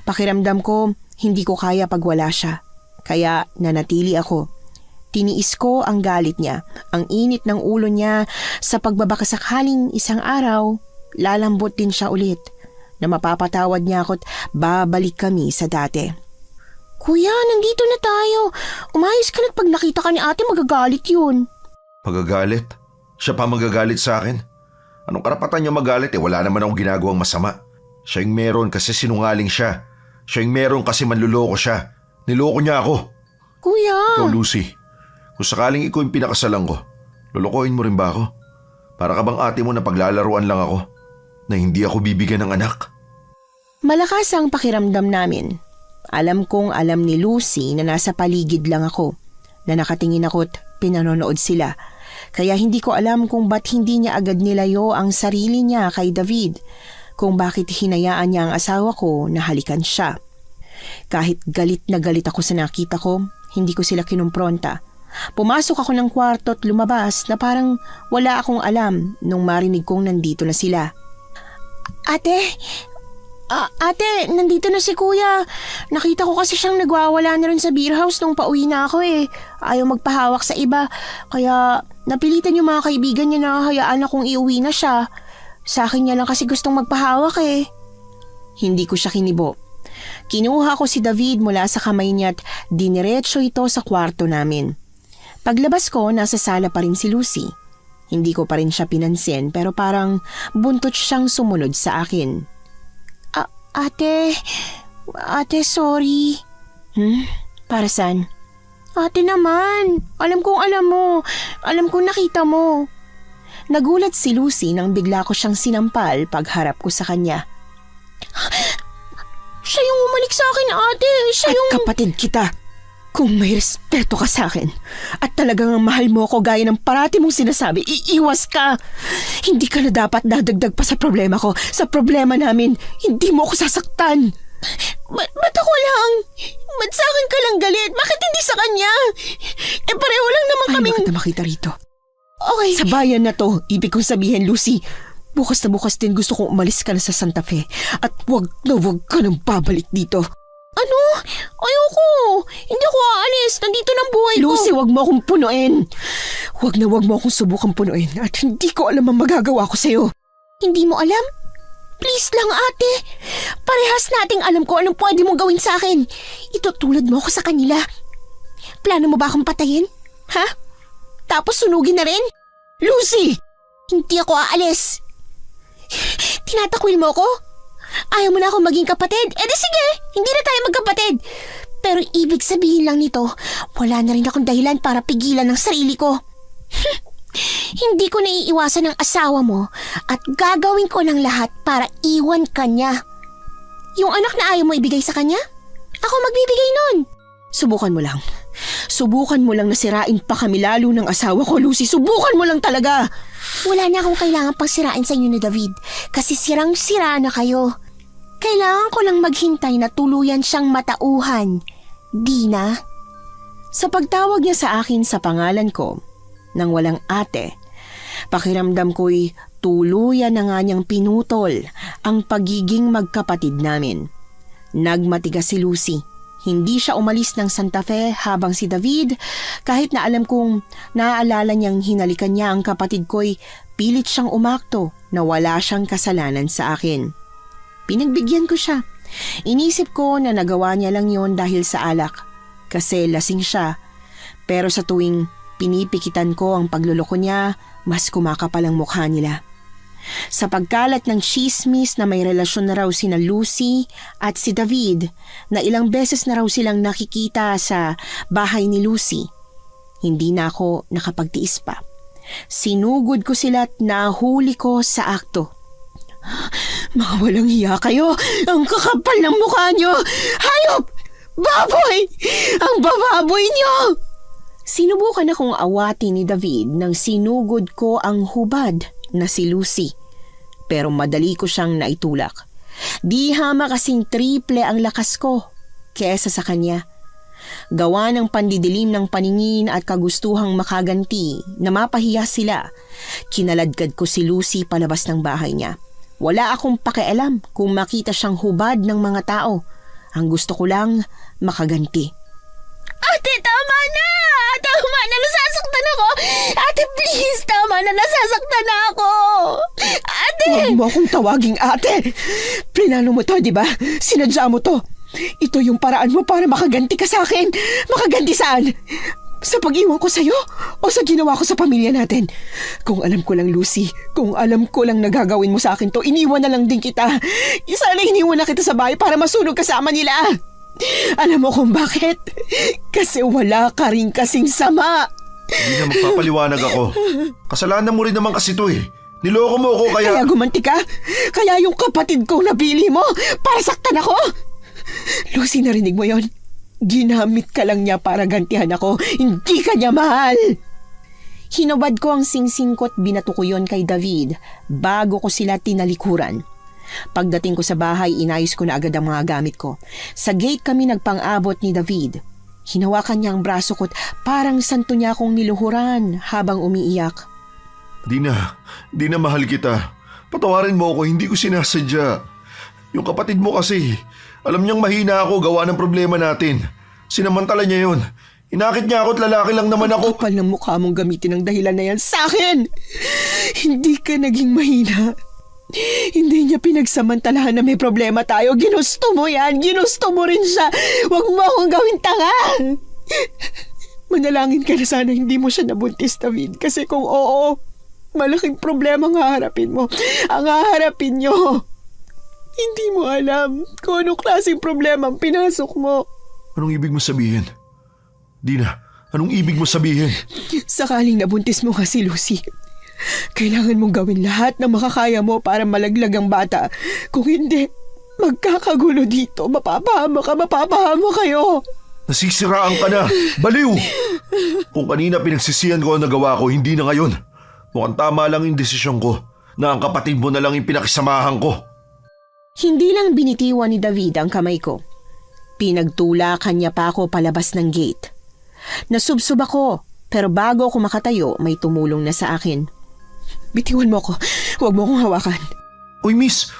Pakiramdam ko hindi ko kaya pag wala siya. Kaya nanatili ako. Tiniis ko ang galit niya, ang init ng ulo niya sa pagbabakasakaling isang araw, lalambot din siya ulit na mapapatawad niya ako't babalik kami sa dati. Kuya, nandito na tayo. Umayos ka na pag nakita ka ni ate magagalit yun. Magagalit? Siya pa magagalit sa akin? Anong karapatan niya magalit wala naman akong ginagawang masama. Siya yung meron kasi sinungaling siya. Siya yung meron kasi manluloko siya. Niloko niya ako. Kuya! Ikaw, Lucy. Kung sakaling ikaw yung pinakasalan ko, lolokohin mo rin ba ako? Para ka bang ate mo na paglalaruan lang ako? Na hindi ako bibigyan ng anak? Malakas ang pakiramdam namin. Alam kong alam ni Lucy na nasa paligid lang ako, na nakatingin ako't pinanonood sila. Kaya hindi ko alam kung ba't hindi niya agad nilayo ang sarili niya kay David, kung bakit hinayaan niya ang asawa ko na halikan siya. Kahit galit na galit ako sa nakita ko, hindi ko sila kinumpronta. Pumasok ako ng kwarto at lumabas na parang wala akong alam nung marinig kong nandito na sila. Ate, nandito na si kuya. Nakita ko kasi siyang nagwawala na rin sa beer house nung pauwi na ako Ayaw magpahawak sa iba. Kaya napilitan yung mga kaibigan niya na hayaan akong iuwi na siya. Sa akin niya lang kasi gustong magpahawak Hindi ko siya kinibo. Kinuha ko si David mula sa kamay niya at diniretso ito sa kwarto namin. Paglabas ko, nasa sala pa rin si Lucy. Hindi ko pa rin siya pinansin pero parang buntot siyang sumunod sa akin. Ate, sorry. Para saan? Ate naman, alam kong alam mo. Alam kong nakita mo. Nagulat si Lucy nang bigla ko siyang sinampal pagharap ko sa kanya. Siya yung umalik sa akin, ate. Siya yung... At kapatid kita. Kung may respeto ka sa akin at talagang mahal mo ako gaya ng parati mong sinasabi, iiwas ka. Hindi ka na dapat dadagdag pa sa problema ko. Sa problema namin, hindi mo ako sasaktan. Ba't ako lang? Ba't sa akin ka lang galit? Bakit hindi sa kanya? Pareho lang naman kaming... Bakit na makita rito? Okay. Sa bayan na to, ibig kong sabihin, Lucy, bukas na bukas din gusto kong umalis ka na sa Santa Fe at wag na wag ka nang babalik dito. Ano? Ayoko. Hindi ako aalis. Nandito ng buhay ko. Lucy, wag mo akong punuin. Wag na wag mo akong subukang punuin at hindi ko alam ang magagawa ko sa'yo. Hindi mo alam? Please lang, ate. Parehas nating alam ko anong pwede mong gawin sa akin. Itutulad mo ako sa kanila. Plano mo ba akong patayin? Ha? Tapos sunugin na rin? Lucy! Hindi ako aalis. Tinatakwil mo ako? Ayaw mo na akong maging kapatid? Eh di sige, hindi na tayo magkapatid. Pero ibig sabihin lang nito, wala na rin akong dahilan para pigilan ang sarili ko. Hindi ko naiiwasan ang asawa mo at gagawin ko ng lahat para iwan ka niya. Yung anak na ayaw mo ibigay sa kanya, ako magbibigay nun. Subukan mo lang. Subukan mo lang na sirain pa kami lalo ng asawa ko, Lucy. Subukan mo lang talaga. Wala na akong kailangan pang sirain sa inyo ni David kasi sirang-sira na kayo. Kailangan ko lang maghintay na tuluyan siyang matauhan. Dina? Sa pagtawag niya sa akin sa pangalan ko, nang walang ate, pakiramdam ko'y tuluyan na nga niyang pinutol ang pagiging magkapatid namin. Nagmatigas si Lucy. Hindi siya umalis ng Santa Fe habang si David, kahit na alam kong naaalala niyang hinalikan niya ang kapatid ko'y pilit siyang umakto na wala siyang kasalanan sa akin. Pinagbigyan ko siya. Inisip ko na nagawa niya lang yon dahil sa alak, kasi lasing siya. Pero sa tuwing pinipikitan ko ang pagluloko niya, mas kumakapal ang mukha nila. Sa pagkalat ng chismis na may relasyon na raw sina Lucy at si David, na ilang beses na raw silang nakikita sa bahay ni Lucy, hindi na ako nakapagtiis pa. Sinugod ko sila at nahuli ko sa akto. Mga walang hiya kayo! Ang kakapal ng mukha niyo! Hayop! Baboy! Ang bababoy niyo! Sinubukan akong awati ni David nang sinugod ko ang hubad na si Lucy. Pero madali ko siyang naitulak. Di hama kasing triple ang lakas ko kesa sa kanya. Gawa ng pandidilim ng paningin at kagustuhang makaganti na mapahiya sila, kinaladkad ko si Lucy palabas ng bahay niya. Wala akong pakialam kung makita siyang hubad ng mga tao. Ang gusto ko lang makaganti. Ate, tama na! Tama na! Nasasaktan ako! Ate, please! Tama na! Nasasaktan na ako! Ate! Huwag mo akong tawaging ate! Plinano mo to, di ba? Sinadya mo to. Ito yung paraan mo para makaganti ka sa akin. Makaganti saan? Sa pag-iwan ko sa'yo? O sa ginawa ko sa pamilya natin? Kung alam ko lang, Lucy, kung alam ko lang nagagawin mo sa akin to, iniwan na lang din kita. Sana iniwan na kita sa bahay para masunog kasama nila. Alam mo kung bakit? Kasi wala ka rin kasing sama. Hindi na magpapaliwanag ako. Kasalanan mo rin naman kasi to eh. Niloko mo ako Kaya gumanti ka? Kaya yung kapatid kong napili mo para saktan ako? Lucy, narinig mo yon? Ginamit ka lang niya para gantihan ako. Hindi ka niya mahal. Hinubad ko ang singsing ko at binato ko yon kay David bago ko sila tinalikuran. Pagdating ko sa bahay, inayos ko na agad ang mga gamit ko. Sa gate kami nagpang-abot ni David. Hinawakan niya ang braso ko at parang santo niya akong niluhuran habang umiiyak. Di na mahal kita. Patawarin mo ako, hindi ko sinasadya. Yung kapatid mo kasi, alam niyang mahina ako gawa ng problema natin. Sinamantala niya yun. Inakit niya ako at lalaki lang naman ako. Kapal ng mukha mong gamitin ang dahilan na yan sa akin. Hindi ka naging mahina. Hindi niya pinagsamantalahan na may problema tayo. Ginusto mo yan. Ginusto mo rin siya. Huwag mo akong gawin tanga. Manalangin ka na sana hindi mo siya nabuntis, David. Kasi kung oo, malaking problema ang haharapin mo. Ang haharapin niyo. Hindi mo alam kung anong klaseng problema ang pinasok mo. Anong ibig mo sabihin? Dina, anong ibig mo sabihin? Sakaling nabuntis mo nga si Lucy, kailangan mong gawin lahat na makakaya mo para malaglag ang bata. Kung hindi, magkakagulo dito. Mapapahama kayo. Nasisiraan ka na. Baliw! Kung kanina pinagsisihan ko ang nagawa ko, hindi na ngayon. Mukhang tama lang yung desisyon ko na ang kapatid mo na lang yung pinakisamahan ko. Hindi lang binitiwan ni David ang kamay ko. Pinagtulakan niya pa ako palabas ng gate. Nasubsob ako Pero bago ako makatayo, may tumulong na sa akin. Bitiwan mo ako. Huwag mo akong hawakan. Uy, miss!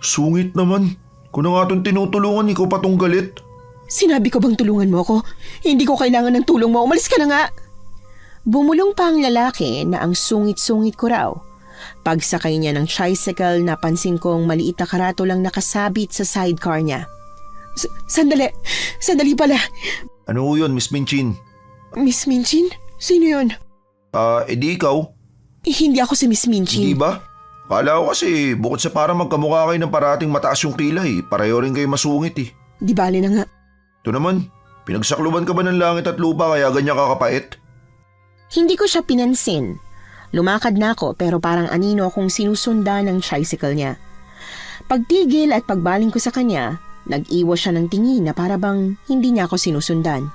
Sungit naman. Kung na nga itong tinutulungan, ikaw pa tong galit. Sinabi ko bang tulungan mo ako? Hindi ko kailangan ng tulong mo. Umalis ka na nga. Bumulong pa ang lalaki na ang sungit-sungit ko raw. Pagsakay niya ng tricycle, napansin kong maliit na karato lang nakasabit sa sidecar niya. Sandali. Sandali pala. Ano yun, Miss Minchin? Miss Minchin? Sino yun? Edi ikaw? Hindi ako si Miss Minchin. Hindi ba? Kala ko kasi bukod sa para magkamukha kayo ng parating mataas yung kilay, pareho rin kayo masungit eh. Di bali na nga. Ito naman, pinagsakluban ka ba ng langit at lupa kaya ganyan kakapait? Hindi ko siya pinansin. Lumakad na ako pero parang anino akong sinusundan ng tricycle niya. Pagtigil at pagbaling ko sa kanya, nag-iwas siya ng tingin na para bang hindi niya ako sinusundan.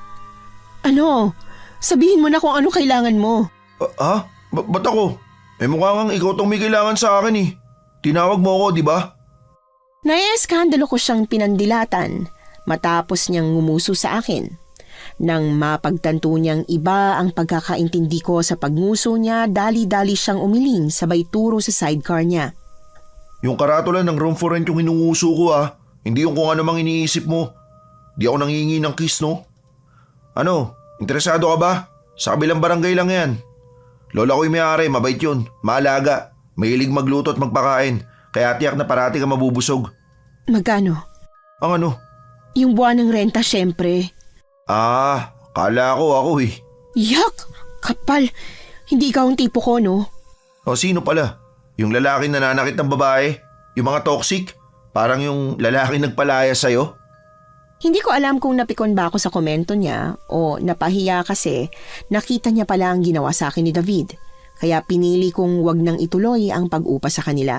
Ano? Sabihin mo na kung ano kailangan mo. Ba't ako? Mukha ngang ikaw tong may kailangan sa akin eh. Tinawag mo ako, di ba? Naieskandalo ko siyang pinandilatan matapos niyang ngumuso sa akin. Nang mapagtanto niyang iba ang pagkakaintindi ko sa pagnguso niya, dali-dali siyang umiling sabay turo sa sidecar niya. Yung karatulan ng room for rent yung inunguso ko Hindi yung kung ano mang iniisip mo. Di ako nangingi ng kiss, no? Ano? Interesado ka ba? Sa kabilang barangay lang yan. Lola ko'y may-ari, mabait yun. Maalaga. Mahilig magluto at magpakain. Kaya tiyak na parati ka mabubusog. Magkano? Ang ano? Yung buwan ng renta, syempre. Kala ko ako eh. Yak! Kapal! Hindi ikaw ang tipo ko, no? O sino pala? Yung lalaki nananakit ng babae? Yung mga toxic? Parang yung lalaki nagpalaya sa'yo? Hindi ko alam kung napikon ba ako sa komento niya o napahiya kasi nakita niya pala ang ginawa sa akin ni David. Kaya pinili kong wag nang ituloy ang pag-upa sa kanila.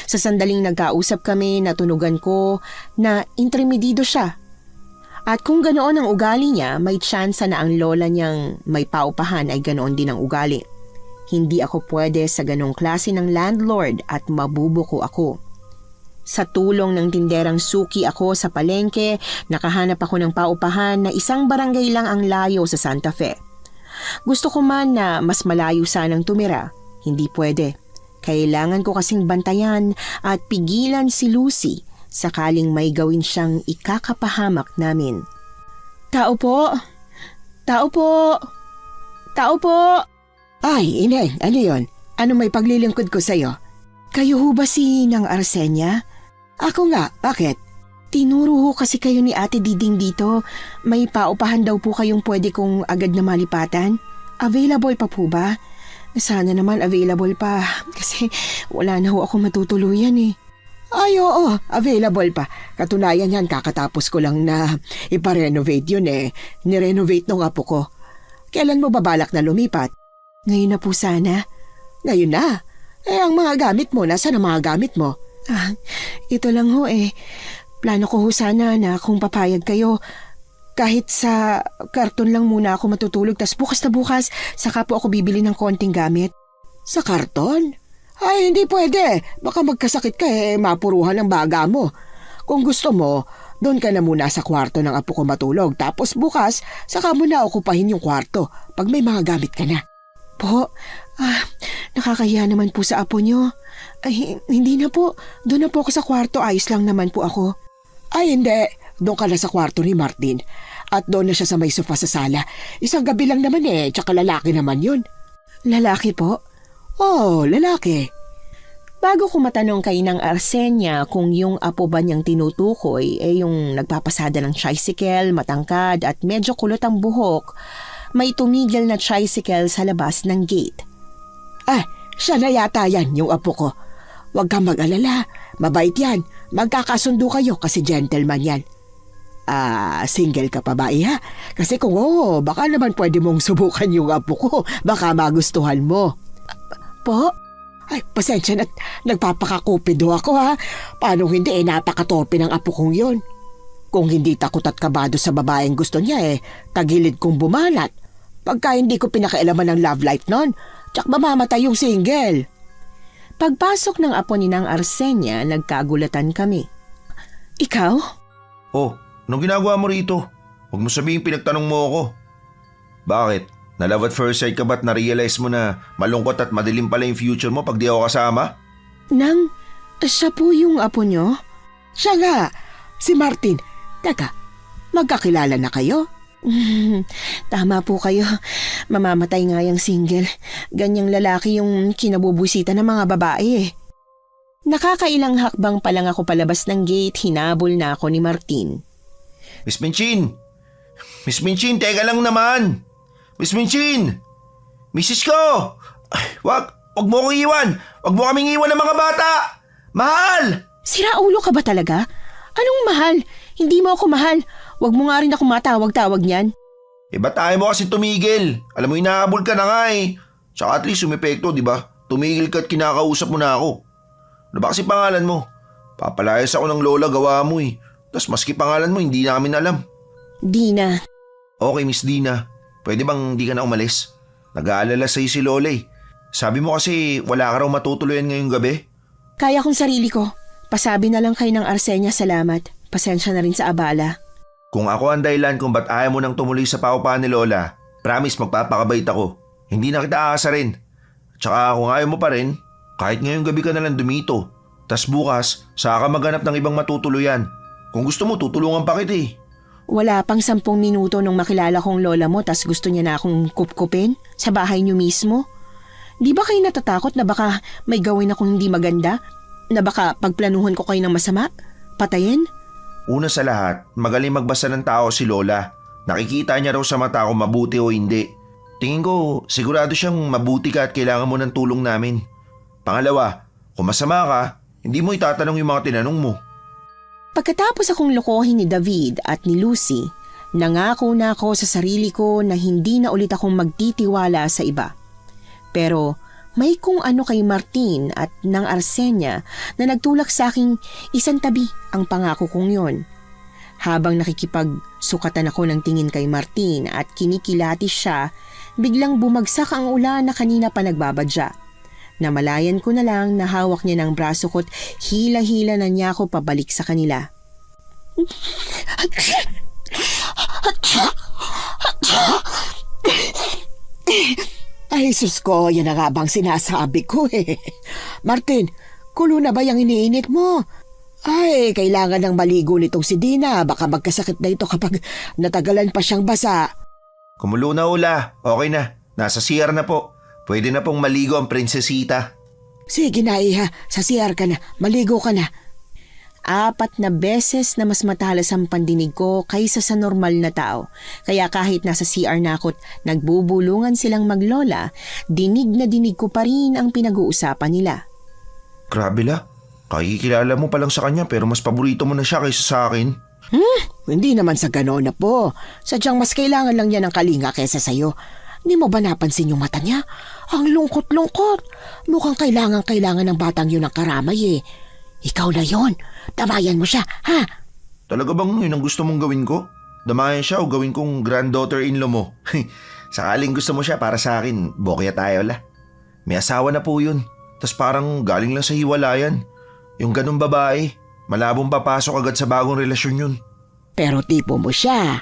Sa sandaling nagkausap kami, natunugan ko na intermedido siya. At kung ganoon ang ugali niya, may tsansa na ang lola niyang may paupahan ay ganoon din ang ugali. Hindi ako pwede sa ganong klase ng landlord at mabubuko ako. Sa tulong ng tinderang suki ako sa palengke, nakahanap ako ng paupahan na isang barangay lang ang layo sa Santa Fe. Gusto ko man na mas malayo sanang tumira, hindi pwede. Kailangan ko kasing bantayan at pigilan si Lucy sakaling may gawin siyang ikakapahamak namin. Tao po! Tao po! Tao po! Ay, Ineng, ano yon? Ano may paglilingkod ko sa'yo? Kayo ho ba si Nang Arsenia? Ako nga, bakit? Tinuro ho kasi kayo ni Ate Diding dito. May paupahan daw po kayong pwede kong agad na malipatan. Available pa po ba? Sana naman available pa kasi wala na ho ako matutuluyan eh. Ay oo, available pa. Katunayan yan, kakatapos ko lang na iparenovate yun eh. Nirenovate nung apo ko. Kailan mo babalak na lumipat? Ngayon na po sana. Ngayon na? Ang mga gamit mo, nasa na mga gamit mo? Ito lang ho eh. Plano ko ho sana na kung papayag kayo, kahit sa karton lang muna ako matutulog, tas bukas na bukas, saka po ako bibili ng konting gamit. Sa karton? Ay, hindi pwede. Baka magkasakit ka mapuruhan ang baga mo. Kung gusto mo, doon ka na muna sa kwarto ng apo ko matulog, tapos bukas, saka mo na okupahin yung kwarto pag may mga gamit ka na. Po, nakakahiya naman po sa apo nyo. Ay, hindi na po. Doon na po ako sa kwarto. Ayos lang naman po ako. Ay, hindi. Doon ka na sa kwarto ni Martin. At doon na siya sa may sofa sa sala. Isang gabi lang naman tsaka lalaki naman yun. Lalaki po? Oo, lalaki. Bago ko matanong kay Nang Arsenia kung yung apo ba niyang tinutukoy yung nagpapasada ng tricycle, matangkad at medyo kulot ang buhok, may tumigil na tricycle sa labas ng gate. Siya na yata yan, yung apo ko. Huwag kang mag-alala. Mabait yan. Magkakasundo kayo kasi gentleman yan. Single ka pa ba, iha? Kasi kung oo, baka naman pwede mong subukan yung apo ko. Baka magustuhan mo. Po? Ay, pasensya na. Nagpapakakupido ako ha. Paano hindi napakatorpe ng apo kong yun? Kung hindi takot at kabado sa babaeng gusto niya tagilid kong bumanat. Pagka hindi ko pinakailaman ng love life nun, tsak mamamatay yung single. Pagpasok ng apo ni Nang Arsenia, nagkagulatan kami. Ikaw? Oh, anong ginagawa mo rito? Huwag mo sabihin pinagtanong mo ako. Bakit? Na love at first sight ka ba't na-realize mo na malungkot at madilim pala yung future mo pag di ako kasama? Nang, siya po yung apo nyo? Siya nga, si Martin. Teka, magkakilala na kayo? Tama po kayo. Mamamatay nga yung single. Ganyang lalaki yung kinabubusita ng mga babae eh. Nakakailang hakbang pa lang ako palabas ng gate, hinabol na ako ni Martin. Miss Minchin! Miss Minchin, teka lang naman! Miss Minchin! Misis ko! Ay, wag mo akong iwan! Wag mo kaming iwan ng mga bata! Mahal! Sira ulo ka ba talaga? Anong mahal? Hindi mo ako mahal. Wag mo nga rin ako matawag-tawag niyan. Ba't tayo mo kasi tumigil? Alam mo, inahabol ka na nga eh. Tsaka at least umepekto, di ba? Tumigil ka at kinakausap mo na ako. Ano ba kasi pangalan mo? Papalayas ako ng lola, gawa mo eh. Tapos maski pangalan mo, hindi namin alam. Dina. Okay, Miss Dina. Pwede bang di ka na umalis? Nag-aalala sa'yo si Lola eh. Sabi mo kasi wala ka raw matutuluyan ngayong gabi. Kaya kong sarili ko. Pasabi na lang kay ng Arsenia salamat. Pasensya na rin sa abala. Kung ako ang dahilan kung ba't ayaw mo nang tumuloy sa paupahan ni Lola, promise magpapakabait ako. Hindi na kita aasarin. Tsaka kung ayaw mo pa rin, kahit ngayong gabi ka na lang dumito. Tas bukas, saka maghanap ng ibang matutuluyan. Kung gusto mo, tutulungan pa kita eh. Wala pang 10 minuto nung makilala kong lola mo tas gusto niya na akong kupkupin sa bahay niyo mismo. Di ba kayo natatakot na baka may gawin akong hindi maganda? Na baka pagplanuhan ko kayo ng masama? Patayin? Una sa lahat, magaling magbasa ng tao si Lola. Nakikita niya raw sa mata kung mabuti o hindi. Tingin ko, sigurado siyang mabuti ka at kailangan mo ng tulong namin. Pangalawa, kung masama ka, hindi mo itatanong yung mga tinanong mo. Pagkatapos akong lokohin ni David at ni Lucy, nangako na ako sa sarili ko na hindi na ulit akong magtitiwala sa iba. Pero may kung ano kay Martin at ng Arsenia na nagtulak sa aking isang tabi ang pangako kong yon. Habang nakikipagsukatan ako ng tingin kay Martin at kinikilati siya, biglang bumagsak ang ulan na kanina pa nagbabadya. Namalayan ko na lang na hawak niya ng braso ko't hila-hila na niya ako pabalik sa kanila. Ay, sus ko, yan na nga bang sinasabi ko eh. Martin, kulo na ba yung iniinit mo? Ay, kailangan ng maligo nitong si Dina. Baka magkasakit na ito kapag natagalan pa siyang basa. Kumulo na Ula, okay na. Nasa CR na po. Pwede na pong maligo ang prinsesita. Sige na, Iha. Sa CR ka na. Maligo ka na. 4 na beses na mas matalas ang pandinig ko kaysa sa normal na tao. Kaya kahit nasa CR na ako't nagbubulungan silang maglola, dinig na dinig ko pa rin ang pinag-uusapan nila. Grabe la, kakikilala mo pa lang sa kanya pero mas paborito mo na siya kaysa sa akin. Hindi naman sa gano'n na po. Sadyang mas kailangan lang niya ng kalinga kaysa sa'yo. Hindi mo ba napansin yung mata niya? Ang lungkot-lungkot. Mukhang kailangan ng batang yun ng karamay eh. Ikaw na yon. Damayan mo siya, ha? Talaga bang yun ang gusto mong gawin ko? Damayan siya o gawin kong granddaughter-in-law mo? Sakaling gusto mo siya para sa akin, bokya tayo la. May asawa na po yun. Tas parang galing lang sa hiwalayan. Yung ganung babae, malabong papasok agad sa bagong relasyon yun. Pero tipo mo siya.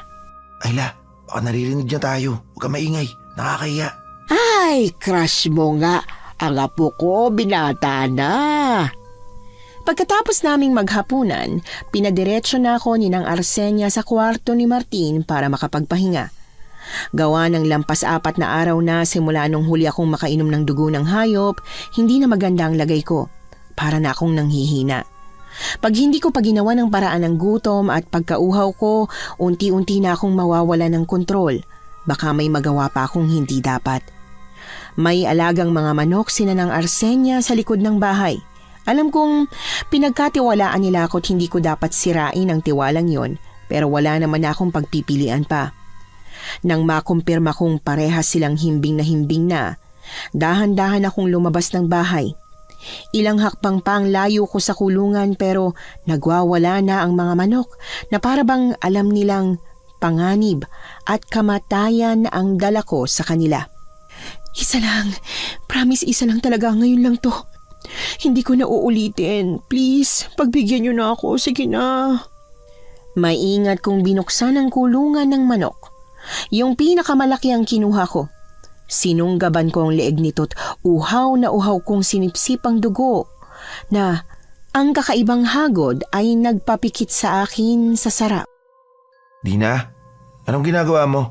Ay la, baka naririnig niya tayo. Huwag ka maingay, nakakahiya. Ay, crush mo nga. Ang apo ko, binata na. Pagkatapos naming maghapunan, pinadiretso na ako ni ng Arsenia sa kwarto ni Martin para makapagpahinga. Gawa ng lampas 4 na araw na simula nung huli akong makainom ng dugo ng hayop, hindi na maganda ang lagay ko. Para na akong nanghihina. Pag hindi ko pa ginawa ng paraan ng gutom at pagkauhaw ko, unti-unti na akong mawawala ng kontrol. Baka may magawa pa akong hindi dapat. May alagang mga manok sina ng Arsenia sa likod ng bahay. Alam kong pinagkatiwalaan nila ako't hindi ko dapat sirain ang tiwalang yon, pero wala naman akong pagpipilian pa. Nang makumpirma kong parehas silang himbing na, dahan-dahan akong lumabas ng bahay. Ilang hakbang pa ang layo ko sa kulungan pero nagwawala na ang mga manok na parabang alam nilang panganib at kamatayan ang dala ko sa kanila. Isa lang, promise isa lang talaga, ngayon lang to. Hindi ko na uulitin. Please, pagbigyan niyo na ako. Sige na. Maingat kong binuksan ang kulungan ng manok. Yung pinakamalaki ang kinuha ko. Sinunggaban ko ang leeg nito't uhaw na uhaw kong sinipsip ang dugo na ang kakaibang hagod ay nagpapikit sa akin sa sarap. Dina, anong ginagawa mo?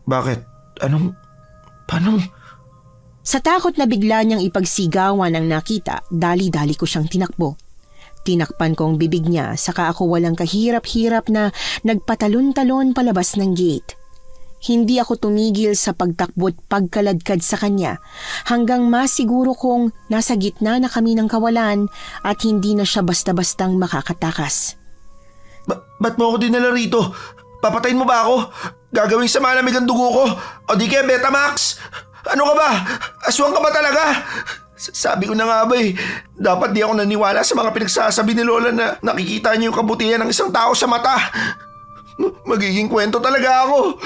Bakit? Paano? Sa takot na bigla niyang ipagsigawan ang nakita, dali-dali ko siyang tinakbo. Tinakpan ko ang bibig niya, saka ako walang kahirap-hirap na nagpatalon-talon palabas ng gate. Hindi ako tumigil sa pagtakbo't pagkaladkad sa kanya hanggang masiguro kong nasa gitna na kami ng kawalan at hindi na siya basta-bastang makakatakas. Ba't mo ako dinala rito? Papatayin mo ba ako? Gagawing sama lamig ang dugo ko? O di kaya Betamax? Ano ka ba? Aswang ka ba talaga? Sabi ko na nga ba dapat di ako naniwala sa mga pinagsasabi ni Lola na nakikita niyo yung kabutihan ng isang tao sa mata. Magiging kwento talaga ako.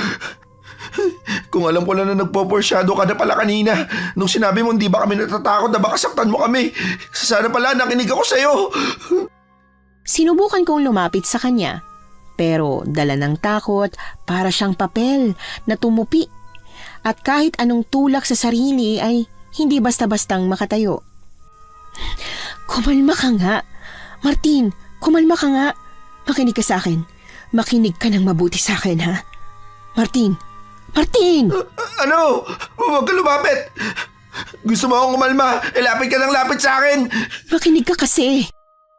Kung alam ko lang na nagpo-foreshadow ka na pala kanina nung sinabi mo hindi ba kami natatakot na baka saktan mo kami. Sana pala nakinig ako sa'yo. Sinubukan kong lumapit sa kanya, pero dala ng takot para siyang papel na tumupi. At kahit anong tulak sa sarili ay hindi basta-bastang makatayo. Kumalma ka nga. Martin, kumalma ka nga. Makinig ka sa akin. Makinig ka ng mabuti sa akin, ha? Martin! Martin! Ano? Huwag ka lumapit. Gusto mo akong kumalma? Lapit ka ng lapit sa akin. Makinig ka kasi.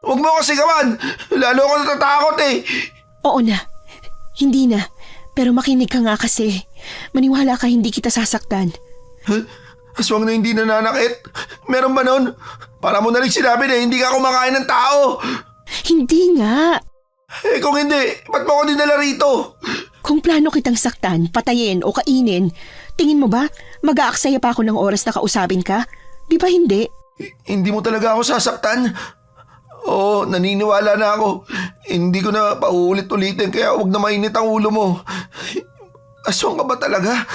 Huwag mo ako sigawan. Lalo ako natatakot Oo na. Hindi na. Pero makinig ka nga kasi. Maniwala ka hindi kita sasaktan. Aswang na hindi nananakit? Meron ba nun? Para mo na rin sinabi na hindi ka kumakain ng tao. Hindi nga. Kung hindi, ba't mo ako dinala rito? Kung plano kitang saktan, patayin o kainin, tingin mo ba mag-aaksaya pa ako ng oras na kausapin ka? Di ba hindi? Hindi mo talaga ako sasaktan? Oo, naniniwala na ako. Hindi ko na paulit-ulitin kaya huwag na mainit ang ulo mo. Aswang ka ba talaga?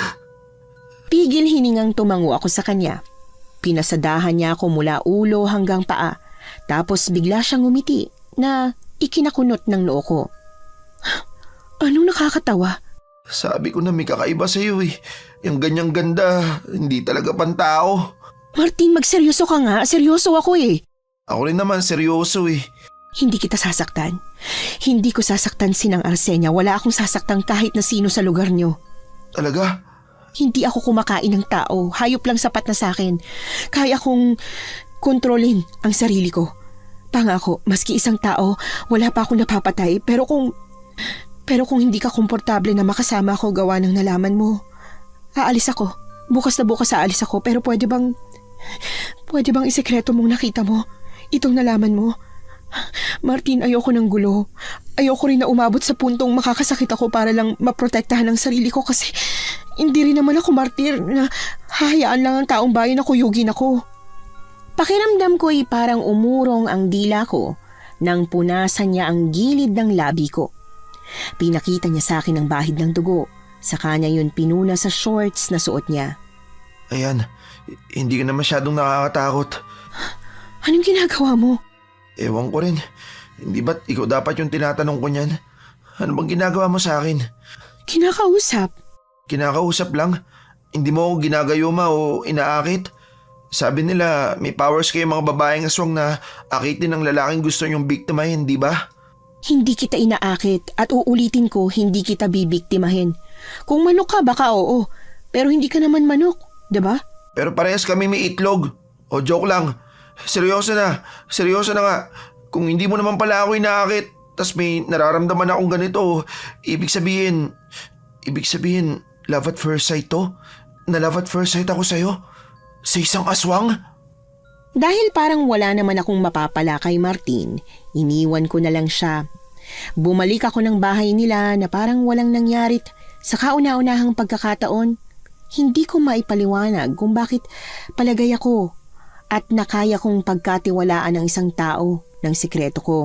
Pigil hiningang tumango ako sa kanya. Pinasadahan niya ako mula ulo hanggang paa. Tapos bigla siyang ngumiti na ikinakunot ng noo ko. Anong nakakatawa? Sabi ko na may kakaiba sa'yo Yung ganyang ganda, hindi talaga pantao. Martin, magseryoso ka nga. Seryoso ako Ako rin naman, seryoso Hindi kita sasaktan. Hindi ko sasaktan sinang Arsenia. Wala akong sasaktan kahit na sino sa lugar niyo. Talaga? Hindi ako kumakain ng tao. Hayop lang sapat na sa akin. Kaya kong kontrolin ang sarili ko. Pangako, maski isang tao, wala pa akong napapatay. Pero kung hindi ka komportable na makasama ako gawa ng nalaman mo, aalis ako. Bukas na bukas aalis ako. Pero pwede bang isekreto mong nakita mo? Itong nalaman mo? Martin, ayoko ng gulo. Ayoko rin na umabot sa puntong makakasakit ako para lang maprotektahan ang sarili ko kasi hindi rin naman ako martir na hahayaan lang ang taong bayan na kuyugin ako. Pakiramdam ko ay parang umurong ang dila ko nang punasan niya ang gilid ng labi ko. Pinakita niya sa akin ang bahid ng dugo. Sa kanya yun pinuna sa shorts na suot niya. Ayan, hindi ka na masyadong nakakatakot. Anong ginagawa mo? Ewan ko rin. Hindi ba't ikaw dapat yung tinatanong ko niyan? Ano bang ginagawa mo sa akin? Kinakausap. Kinakausap lang? Hindi mo ako ginagayuma o inaakit? Sabi nila may powers kayo mga babaeng aswang na akitin ng lalaking gusto niyong biktimahin, di ba? Hindi kita inaakit at uulitin ko hindi kita bibiktimahin. Kung manok ka baka oo, pero hindi ka naman manok, di ba? Pero parehas kami may itlog. O joke lang. Seryoso na nga. Kung hindi mo naman pala ako inaakit, tas may nararamdaman akong ganito, ibig sabihin, love at first sight to? Na love at first sight ako sa'yo? Sa isang aswang? Dahil parang wala naman akong mapapala kay Martin, iniwan ko na lang siya. Bumalik ako ng bahay nila na parang walang nangyarit sa kauna-unahang pagkakataon. Hindi ko maipaliwanag kung bakit palagay ako at nakaya kong pagkatiwalaan ng isang tao ng sikreto ko.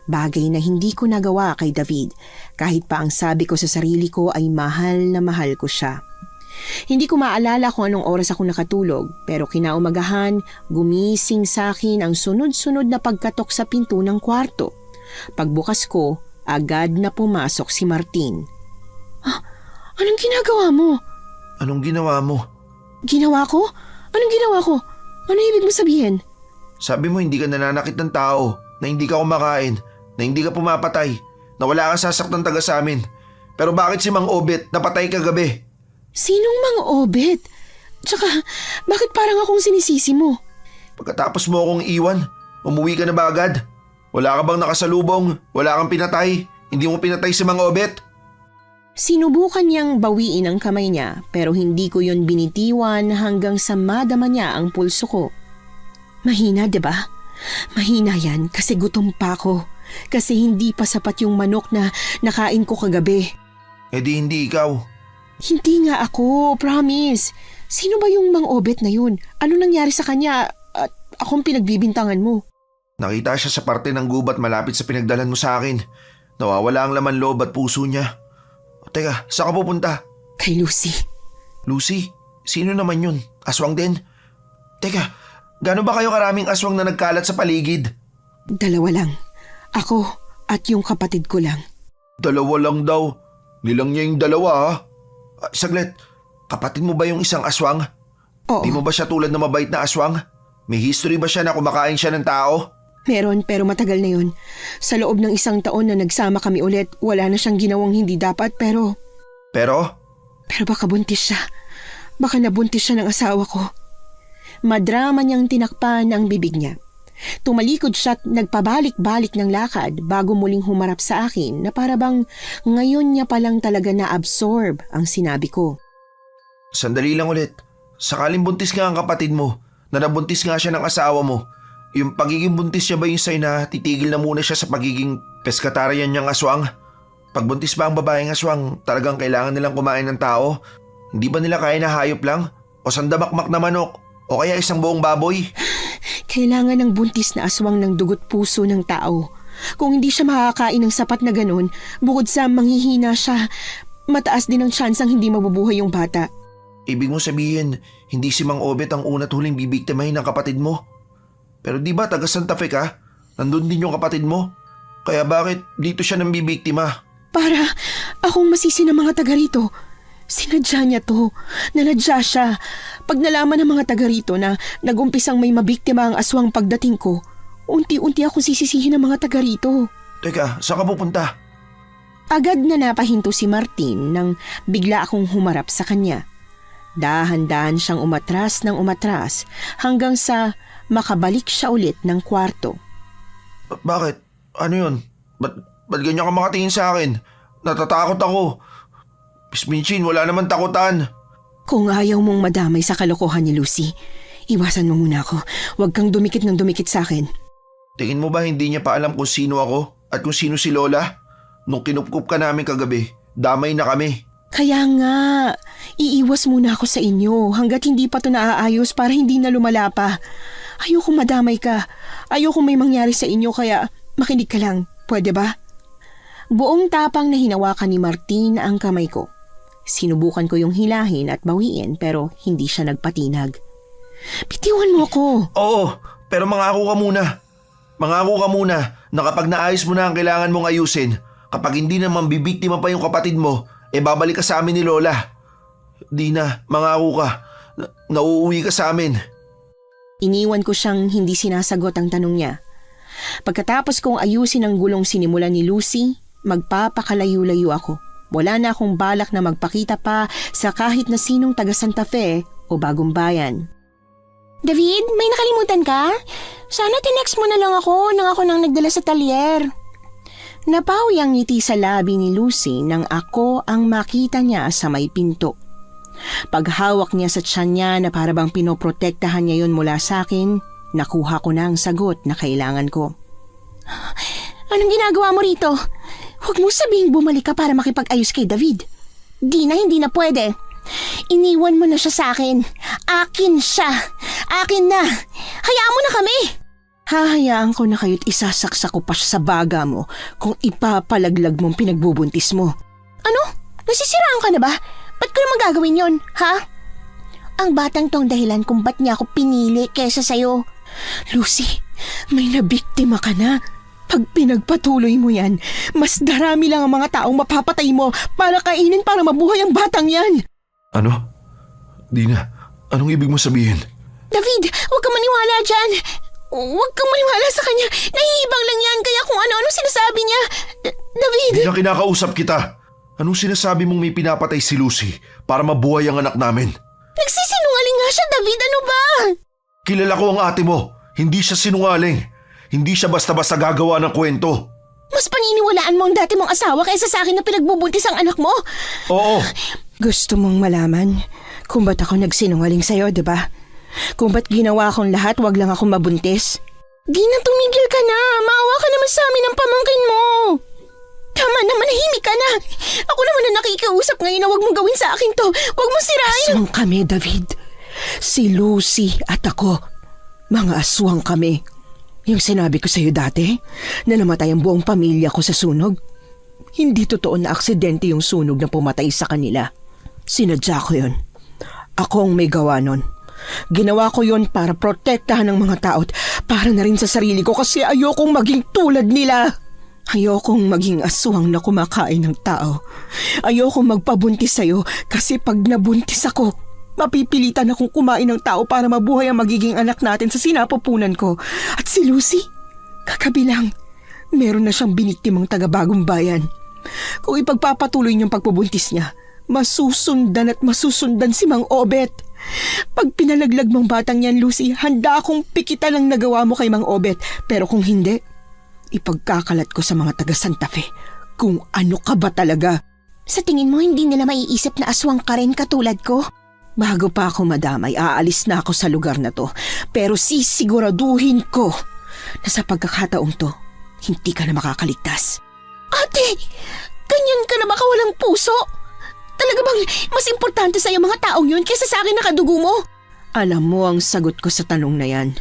Bagay na hindi ko nagawa kay David kahit pa ang sabi ko sa sarili ko ay mahal na mahal ko siya. Hindi ko maalala kung anong oras ako nakatulog pero kinaumagahan gumising sa akin ang sunod-sunod na pagkatok sa pinto ng kwarto. Pagbukas ko, agad na pumasok si Martin. Anong ginagawa mo? Anong ginawa mo? Ginawa ko? Anong ginawa ko? Ano ibig mo sabihin? Sabi mo hindi ka nananakit ng tao, na hindi ka kumakain, na hindi ka pumapatay, na wala kang sasaktan taga sa amin. Pero bakit si Mang Obet napatay kagabi? Sinong Mang Obet? Tsaka, bakit parang akong sinisisi mo? Pagkatapos mo akong iwan, umuwi ka na ba agad? Wala ka bang nakasalubong? Wala kang pinatay? Hindi mo pinatay si Mang Obet? Sinubukan niyang bawiin ang kamay niya pero hindi ko yon binitiwan hanggang sa madama niya ang pulso ko. Mahina, 'di ba? Mahina yan kasi gutom pa ako. Kasi hindi pa sapat yung manok na nakain ko kagabi. Eh di hindi ikaw. Hindi nga ako, promise. Sino ba yung Mang Obet na yun? Ano nangyari sa kanya at akong pinagbibintangan mo? Nakita siya sa parte ng gubat malapit sa pinagdalan mo sa akin. Nawawala ang laman loob at puso niya. Teka, saan ka pupunta? Kay Lucy. Lucy? Sino naman yun? Aswang din? Teka, gaano ba kayo karaming aswang na nagkalat sa paligid? 2 lang. Ako at yung kapatid ko lang. 2 lang daw. Nilang niya yung 2 ha? Saglit, kapatid mo ba yung isang aswang? Oo, Di mo ba siya tulad na mabait na aswang? May history ba siya na kumakain siya ng tao? meron pero matagal na yun. Sa loob ng 1 taon na nagsama kami ulit, wala na siyang ginawang hindi dapat pero Pero? baka buntis siya. Baka nabuntis siya ng asawa ko. Madrama niyang tinakpan ang bibig niya. Tumalikod siya at nagpabalik-balik ng lakad bago muling humarap sa akin na para bang ngayon niya palang talaga na-absorb ang sinabi ko. Sandali lang ulit. Sakaling buntis nga ang kapatid mo, na nabuntis nga siya ng asawa mo, yung pagiging buntis niya ba yung sign na titigil na muna siya sa pagiging pescatarian niyang aswang? Pag buntis ba ang babaeng aswang, talagang kailangan nilang kumain ng tao? Hindi ba nila kaya na hayop lang? O sandamakmak na manok? O kaya isang buong baboy? Kailangan ng buntis na aswang ng dugot puso ng tao. Kung hindi siya makakain ng sapat na ganun, bukod sa manghihina siya, mataas din ang tsansang hindi mabubuhay yung bata. Ibig mo sabihin, hindi si Mang Obet ang una't huling bibiktimahin ng kapatid mo? Pero di ba taga Santa Fe ka? Nandun din yung kapatid mo? Kaya bakit dito siya nang bibiktima? Para akong masisi ng mga taga rito. Sinadya niya to. Nanadya siya. Pag nalaman ng mga taga rito na nagumpisang may mabiktima ang aswang pagdating ko, unti-unti ako sisisihin ng mga taga rito. Teka, saan ka pupunta? Agad na napahinto si Martin nang bigla akong humarap sa kanya. Dahan-dahan siyang umatras ng umatras hanggang sa makabalik siya ulit ng kwarto. Bakit? Ano yun? Ba't ganyan ka makatingin sa akin? Natatakot ako. Miss Minchin, wala naman takutan. Kung ayaw mong madamay sa kalokohan ni Lucy, iwasan mo muna ako. Huwag kang dumikit ng dumikit sa akin. Tingin mo ba hindi niya pa alam kung sino ako at kung sino si Lola? Nung kinupkup ka namin kagabi, damay na kami. Kaya nga, iiwas muna ako sa inyo hanggat hindi pa ito naaayos para hindi na lumala pa. Ayoko madamay ka. Ayoko may mangyari sa inyo kaya makinig ka lang. Pwede ba? Buong tapang na hinawakan ni Martin ang kamay ko. Sinubukan ko yung hilahin at bawiin pero hindi siya nagpatinag. Bitiwan mo ako. Oo, pero mangako ka muna. Mangako ka muna na kapag naayos mo na ang kailangan mong ayusin, kapag hindi naman bibiktima pa yung kapatid mo, babalik ka sa amin ni Lola. Di na, mangako ka. Nauuwi ka sa amin. Iniwan ko siyang hindi sinasagot ang tanong niya. Pagkatapos kong ayusin ang gulong sinimulan ni Lucy, magpapakalayo-layo ako. Wala na akong balak na magpakita pa sa kahit na sinong taga Santa Fe o Bagong Bayan. David, may nakalimutan ka? Sana tinext mo na lang ako nang ako nang nagdala sa talyer. Napawi ang ngiti sa labi ni Lucy nang ako ang makita niya sa may pinto. Paghawak niya sa tiyan niya na parabang pinoprotektahan niya yun mula sa akin, nakuha ko na ang sagot na kailangan ko. Anong ginagawa mo rito? Huwag mo sabihing bumalik ka para makipag-ayos kay David. Di na, hindi na pwede. Iniwan mo na siya sa akin. Akin siya. Akin na. Hayaan mo na kami. Hahayaan ko na kayo't isasaksak ko pa siya sa baga mo kung ipapalaglag mong pinagbubuntis mo. Ano? Nasisiraan ka na ba? Ba't ko naman gagawin yon, ha? Ang batang tong dahilan kung ba't niya ako pinili kesa sa'yo. Lucy, may nabiktima ka na. Pag pinagpatuloy mo yan, mas darami lang ang mga taong mapapatay mo para kainin para mabuhay ang batang yan. Ano? Dina, anong ibig mo sabihin? David, huwag kang maniwala dyan. Huwag kang maniwala sa kanya. Nahihibang lang yan kaya kung ano-ano sinasabi niya. David! Dina, kinakausap kita. Anong sinasabi mong may pinapatay si Lucy para mabuhay ang anak namin? Nagsisinungaling nga siya, David. Ano ba? Kilala ko ang ate mo. Hindi siya sinungaling. Hindi siya basta-basta gagawa ng kwento. Mas paniniwalaan mo ang dati mong asawa kaysa sa akin na pinagbubuntis ang anak mo. Oo, Gusto mong malaman kung ba't ako nagsinungaling sa'yo, di ba? Kung ba't ginawa akong lahat, wag lang akong mabuntis? Gina, tumigil ka na. Maawa ka naman sa amin ng pamangkin mo. Tama na, manahimik ka na. Ako naman na nakikiusap ngayon na huwag mong gawin sa akin to. Huwag mong sirain. Aswang kami, David. Si Lucy at ako. Mga aswang kami. Yung sinabi ko sa'yo dati, na namatay ang buong pamilya ko sa sunog. Hindi totoo na aksidente yung sunog na pumatay sa kanila. Sinadya ko yun. Ako ang may gawa nun. Ginawa ko yun para protektahan ng mga tao at para na rin sa sarili ko kasi ayokong maging tulad nila. Ayokong maging aswang na kumakain ng tao. Ayokong magpabuntis sa'yo kasi pag nabuntis ako, mapipilitan akong kumain ng tao para mabuhay ang magiging anak natin sa sinapupunan ko. At si Lucy, kakabilang, meron na siyang biniktimang taga-Bagong Bayan. Kung ipagpapatuloy niyong pagbubuntis niya, masusundan at masusundan si Mang Obet. Pag pinalaglag mong batang yan, Lucy, handa akong pikitan ang nagawa mo kay Mang Obet. Pero kung hindi, ipagkakalat ko sa mga taga Santa Fe kung ano ka ba talaga. Sa tingin mo hindi nila maiisip na aswang ka rin katulad ko? Bago pa ako madamay, aalis na ako sa lugar na to. Pero sisiguraduhin ko na sa pagkakataong to, hindi ka na makakaligtas. Ate, ganyan ka na ba kawalang puso? Talaga bang mas importante sa'yo mga taong yun kaysa sa akin na kadugo mo? Alam mo ang sagot ko sa tanong na yan.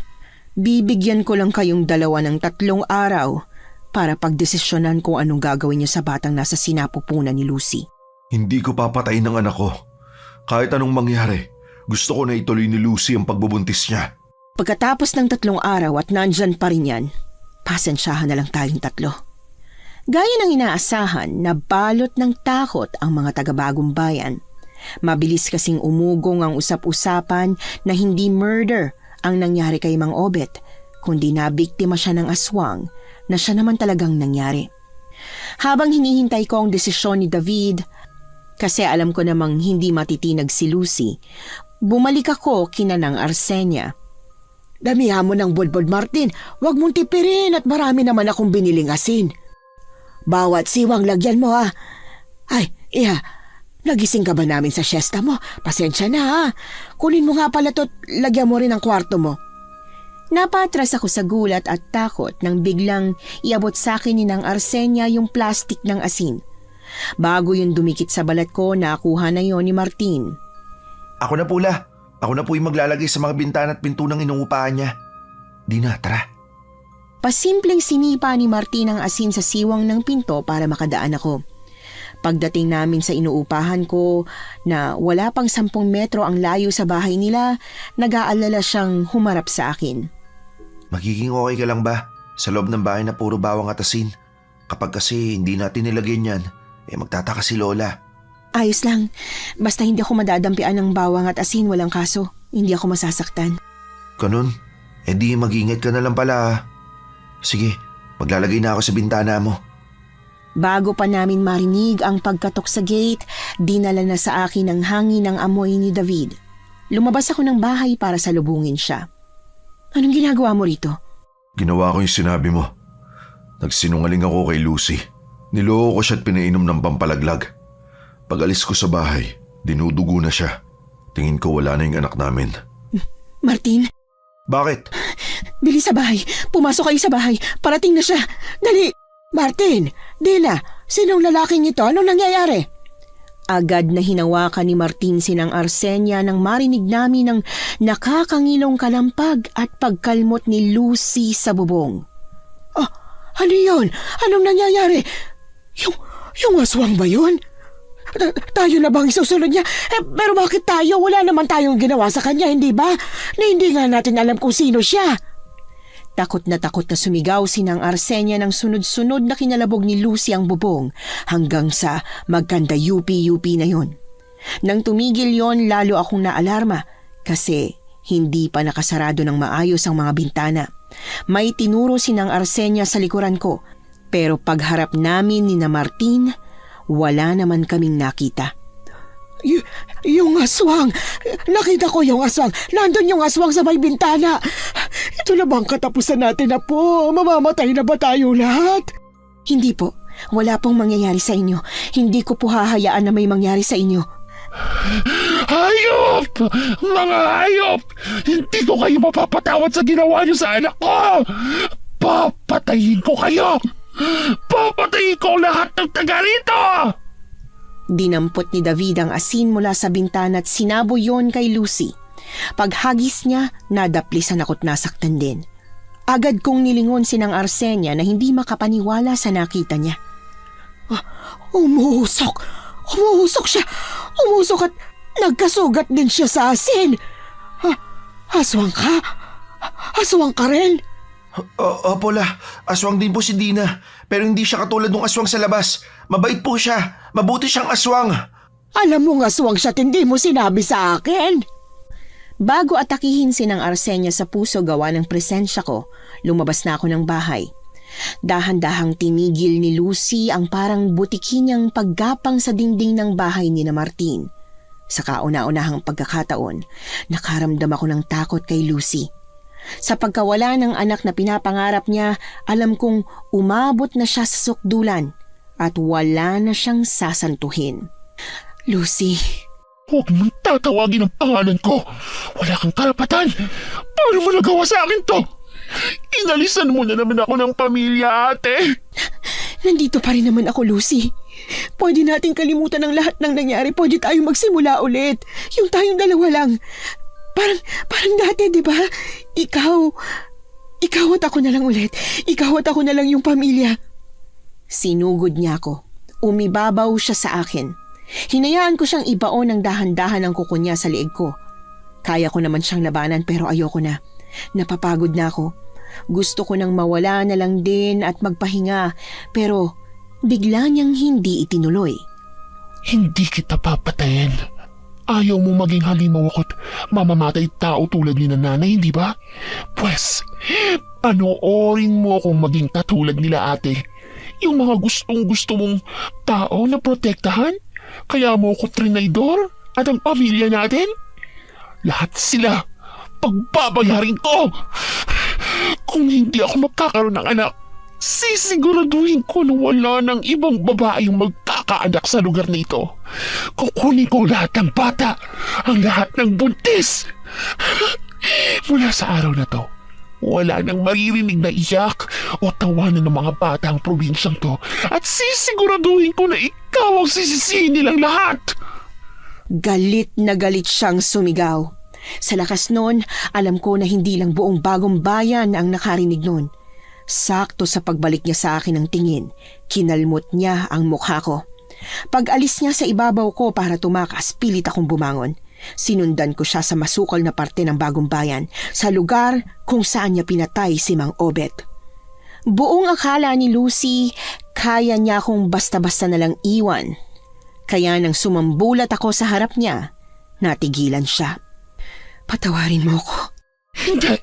Bibigyan ko lang kayong dalawa ng 3 araw para pagdesisyonan kung anong gagawin niyo sa batang nasa sinapupunan ni Lucy. hindi ko papatayin ng anak ko. Kahit anong mangyari, gusto ko na ituloy ni Lucy ang pagbubuntis niya. Pagkatapos ng 3 araw at nandyan pa rin yan, pasensyahan na lang tayong 3. Gaya ng inaasahan, nabalot ng takot ang mga taga-Bagong Bayan. Mabilis kasing umugong ang usap-usapan na hindi murder ang nangyari kay Mang Obet, kundi nabiktima siya ng aswang na siya naman talagang nangyari. Habang hinihintay ko ang desisyon ni David, kasi alam ko namang hindi matitinag si Lucy, bumalik ako kina ng Arsenia. Damihan mo ng budbud, Martin. Huwag mong tipirin at marami naman akong biniling asin. Bawat siwang lagyan mo, ha. Ay, iha, nagising ka ba namin sa siesta mo? Pasensya na, ha. Kunin mo nga pala to at lagyan mo rin ang kwarto mo. Napatras ako sa gulat at takot nang biglang iabot sa akin ni ng Arsenia yung plastik ng asin. Bago yung dumikit sa balat ko, nakuha na yon ni Martin. Ako na pula. Ako na po yung maglalagay sa mga bintana at pinto ng inuupahan niya. Dina, tara. Pasimpleng sinipa ni Martin ang asin sa siwang ng pinto para makadaan ako. Pagdating namin sa inuupahan ko na wala pang 10 metro ang layo sa bahay nila, nag-aalala siyang humarap sa akin. Magiging okay ka lang ba? Sa loob ng bahay na puro bawang at asin. Kapag kasi hindi natin nilagyan yan, magtataka si Lola. Ayos lang. Basta hindi ako madadampian ng bawang at asin, walang kaso. Hindi ako masasaktan. Ganun? Di mag-ingat ka na lang pala, ha? Sige, maglalagay na ako sa bintana mo. Bago pa namin marinig ang pagkatok sa gate, dinala na sa akin ang hangin ng amoy ni David. Lumabas ako ng bahay para salubungin siya. Anong ginagawa mo rito? Ginawa ko yung sinabi mo. Nagsinungaling ako kay Lucy. Niloko ko siya at pinainom ng pampalaglag. Pag alis ko sa bahay, dinudugo na siya. Tingin ko wala na yung anak namin. Martin? Bakit? Bilis sa bahay. Pumasok kayo sa bahay. Parating na siya. Dali! Martin, Dila, sinong lalaking ito? Anong nangyayari? Agad na hinawakan ni Martin sinang Arsenia nang marinig namin ng nakakangilong kalampag at pagkalmot ni Lucy sa bubong. Oh, ano yun? Anong nangyayari? Yung aswang ba yun? Tayo na bang isusunod niya? Pero bakit tayo? Wala naman tayong ginawa sa kanya, hindi ba? Na hindi nga natin alam kung sino siya. Takot na sumigaw sinang Arsenia ng sunod-sunod na kinalabog ni Lucy ang bubong hanggang sa magkanda UP-UP na yon. Nang tumigil yon, lalo akong naalarma kasi hindi pa nakasarado ng maayos ang mga bintana. May tinuro sinang Arsenia sa likuran ko, pero pagharap namin ni na Martin, wala naman kaming nakita. Yung aswang! Nakita ko yung aswang! Nandun yung aswang sa may bintana! Ito na bang katapusan natin na po? Mamamatay na ba tayo lahat? Hindi po, wala pong mangyayari sa inyo. Hindi ko po hahayaan na may mangyari sa inyo. Hayop! Mga hayop! Hindi ko kayo mapapatawad sa ginawa niyo sa anak ko! Papatayin ko kayo! Papatayin ko lahat ng taga rito! Dinampot ni David ang asin mula sa bintana at sinabo yon kay Lucy. Paghagis niya, nadaplisan ako't nasaktan din. Agad kong nilingon sinang Arsenia na hindi makapaniwala sa nakita niya. Umuusok! Umuusok siya! Umusok at nagkasugat din siya sa asin! Aswang ka? Aswang ka rin? Opo la, aswang din po si Dina. Pero hindi siya katulad ng aswang sa labas. Mabait po siya. Mabuti siyang aswang. Alam mo nga aswang siya at hindi mo sinabi sa akin. Bago atakihin sinang Arsenia sa puso gawa ng presensya ko, lumabas na ako ng bahay. Dahan-dahang tinigil ni Lucy ang parang butiki niyang paggapang sa dingding ng bahay ni na Martin. Sa kauna-unahang pagkakataon, nakaramdam ako ng takot kay Lucy. Sa pagkawala ng anak na pinapangarap niya, alam kong umabot na siya sa sukdulan at wala na siyang sasantuhin. Lucy, Huwag mong tatawagin ang pangalan ko. Wala kang karapatan. Paano mo nagawa sa akin to? Inalisan mo na naman ako ng pamilya, ate. nandito pa rin naman ako, Lucy. Pwede nating kalimutan ang lahat ng nangyari. Pwede tayong magsimula ulit. Yung tayong dalawa lang. Parang dati, di ba? Ikaw at ako na lang ulit. Ikaw at ako na lang yung pamilya. Sinugod niya ako. Umibabaw siya sa akin. Hinayaan ko siyang ibaon ng dahan-dahan ang kuko niya sa liig ko. Kaya ko naman siyang labanan pero ayoko na. Napapagod na ako. Gusto ko nang mawala na lang din at magpahinga. Pero bigla niyang hindi itinuloy. Hindi kita papatayin. Ayaw mo maging halimaw ako't mamamatay tao tulad ni nanay, hindi ba? Pwes, panoorin mo akong maging katulad nila ate. Yung mga gustong-gusto mong tao na protektahan? Kaya mo ako trinaydor at ang pamilya natin? Lahat sila pagbabayarin ko! Kung hindi ako magkakaroon ng anak, sisiguraduhin ko na wala ng ibang babaeng magkakaanak sa lugar na ito. Kukunin ko lahat ng bata, ang lahat ng buntis. Mula sa araw na to, wala nang maririnig na iyak o tawanan ng mga bata ang probinsyang to at sisiguraduhin ko na ikaw ang sisisihin nilang lahat. Galit na galit siyang sumigaw. Sa lakas nun, alam ko na hindi lang buong Bagong Bayan ang nakarinig nun. Sakto sa pagbalik niya sa akin ng tingin, kinalmot niya ang mukha ko. Pag-alis niya sa ibabaw ko para tumakas, pilit akong bumangon. Sinundan ko siya sa masukal na parte ng Bagong Bayan, sa lugar kung saan niya pinatay si Mang Obet. Buong akala ni Lucy, kaya niya akong basta-basta na lang iwan. Kaya nang sumambulat ako sa harap niya, natigilan siya. Patawarin mo ko. Hindi!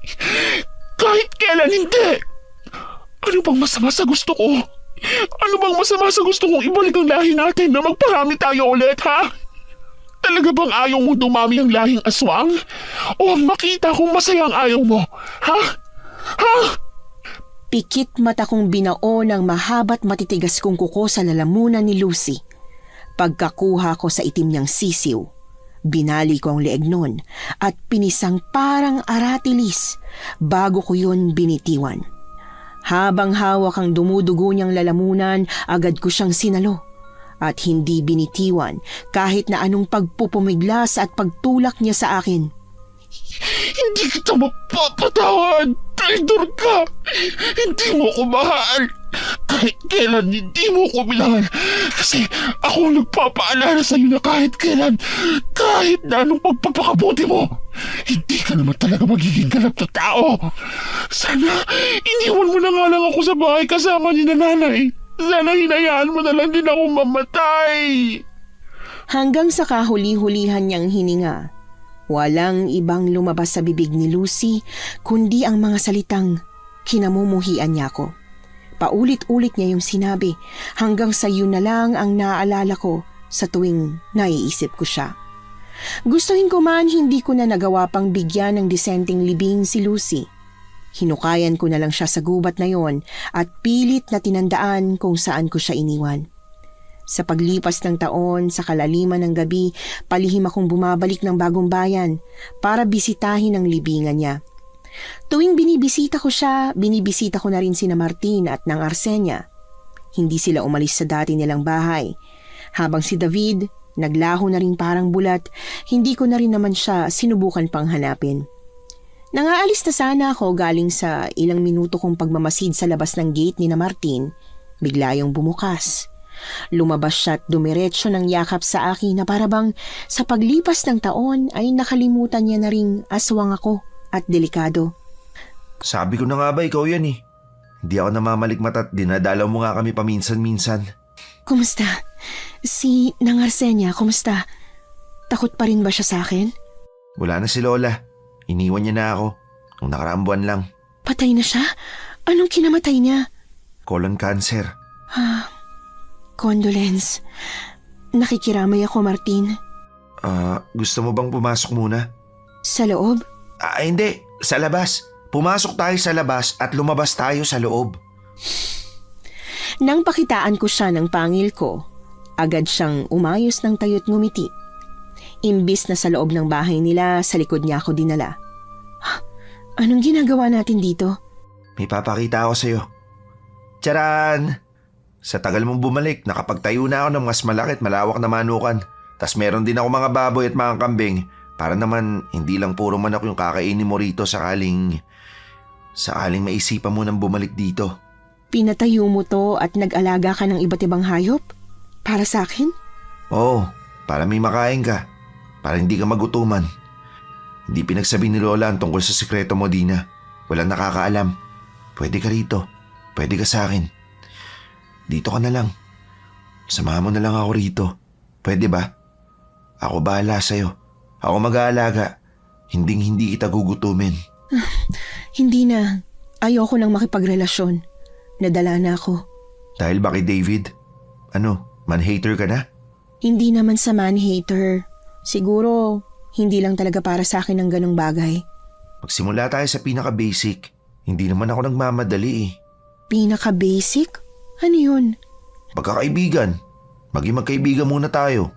Kahit kailan hindi! Ano bang masama sa gusto ko? Ano bang masama sa gusto kong ibalik ang lahi natin na magparami tayo ulit, ha? Talaga bang ayaw mo dumami ang lahing aswang? O ang makita kong masayang ayaw mo? Ha? Ha? Pikit mata kong binao ng mahaba't matitigas kong kuko sa lalamunan ni Lucy. Pagkakuha ko sa itim niyang sisiw, binali ko ang leeg nun at pinisang parang aratilis bago ko yun binitiwan. Habang hawak ang dumudugo niyang lalamunan, agad ko siyang sinalo at hindi binitiwan kahit na anong pagpupumiglas at pagtulak niya sa akin. Hindi kita mapapatawad! Traidor ka! Hindi mo ko mahal! Kahit kailan hindi mo ko minahal kasi ako nagpapaalala sa iyo na kahit kailan, kahit na anong pagpapakabuti mo, hindi ka naman talaga magiging ganap na tao. Sana iniwan mo na nga lang ako sa bahay kasama ni nanay. Sana hinayaan mo na lang din ako mamatay. Hanggang sa kahuli-hulihan niyang hininga, walang ibang lumabas sa bibig ni Lucy kundi ang mga salitang kinamumuhian niya ako. Paulit-ulit niya yung sinabi hanggang sa yun na lang ang naaalala ko sa tuwing naiisip ko siya. Gustuhin ko man, hindi ko na nagawa pang bigyan ng disenteng libing si Lucy. Hinukayan ko na lang siya sa gubat na yon at pilit na tinandaan kung saan ko siya iniwan. Sa paglipas ng taon, sa kalaliman ng gabi, palihim akong bumabalik ng Bagong Bayan para bisitahin ang libingan niya. Tuwing binibisita ko siya, binibisita ko na rin sina Martin at ng Arsenia. Hindi sila umalis sa dati nilang bahay. Habang si David, naglaho na rin parang bulat, hindi ko na rin naman siya sinubukan pang hanapin. Nangaalis na sana ako galing sa ilang minuto kong pagmamasid sa labas ng gate ni na Martin, bigla yung bumukas. Lumabas siya at dumiretso ng yakap sa akin na parabang sa paglipas ng taon ay nakalimutan niya na ring aswang ako at delikado. Sabi ko na nga ba ikaw yan eh. Hindi ako namamalikmat at dinadalaw mo nga kami paminsan-minsan. Kumusta? Si Nang Arsenia, kumusta? Takot pa rin ba siya sa akin? Wala na si Lola. Iniwan niya na ako. Nung nakaraang buwan lang. Patay na siya? Anong kinamatay niya? Colon cancer. Condolence. Nakikiramay ako, Martin. Gusto mo bang pumasok muna? Sa loob? Hindi. Sa labas. Pumasok tayo sa labas at lumabas tayo sa loob. Nang pakitaan ko siya ng pangil ko, agad siyang umayos ng tayo't ngumiti. Imbis na sa loob ng bahay nila, sa likod niya ako dinala. Anong ginagawa natin dito? May papakita ako sa'yo. Tcharan! Sa tagal mong bumalik, nakapagtayo na ako ng mas malaki at malawak na manukan. Tas meron din ako mga baboy at mga kambing para naman hindi lang puro manok yung kakainin mo rito sakaling maisipan mo nang bumalik dito. Pinatayo mo to at nag-alaga ka ng iba't ibang hayop? Para sa akin? Oo, para may makain ka. Para hindi ka magutuman. Hindi pinagsabi ni Lola ang tungkol sa sikreto mo, Dina. Walang nakakaalam. Pwede ka rito. Pwede ka sa akin. Dito ka na lang. Samahan mo na lang ako rito. Pwede ba? Ako bahala sa'yo. Ako mag-aalaga. Hinding-hindi kita gugutumin. Hindi na. Ayoko nang makipagrelasyon. Nadala na ako. Dahil ba kay David? Ano, man-hater ka na? Hindi naman sa man-hater. Siguro, hindi lang talaga para sa akin ang ganong bagay. Magsimula tayo sa pinaka-basic. Hindi naman ako nagmamadali eh. Pinaka-basic? Ano yun? Pagkakaibigan. Maging magkaibigan muna tayo.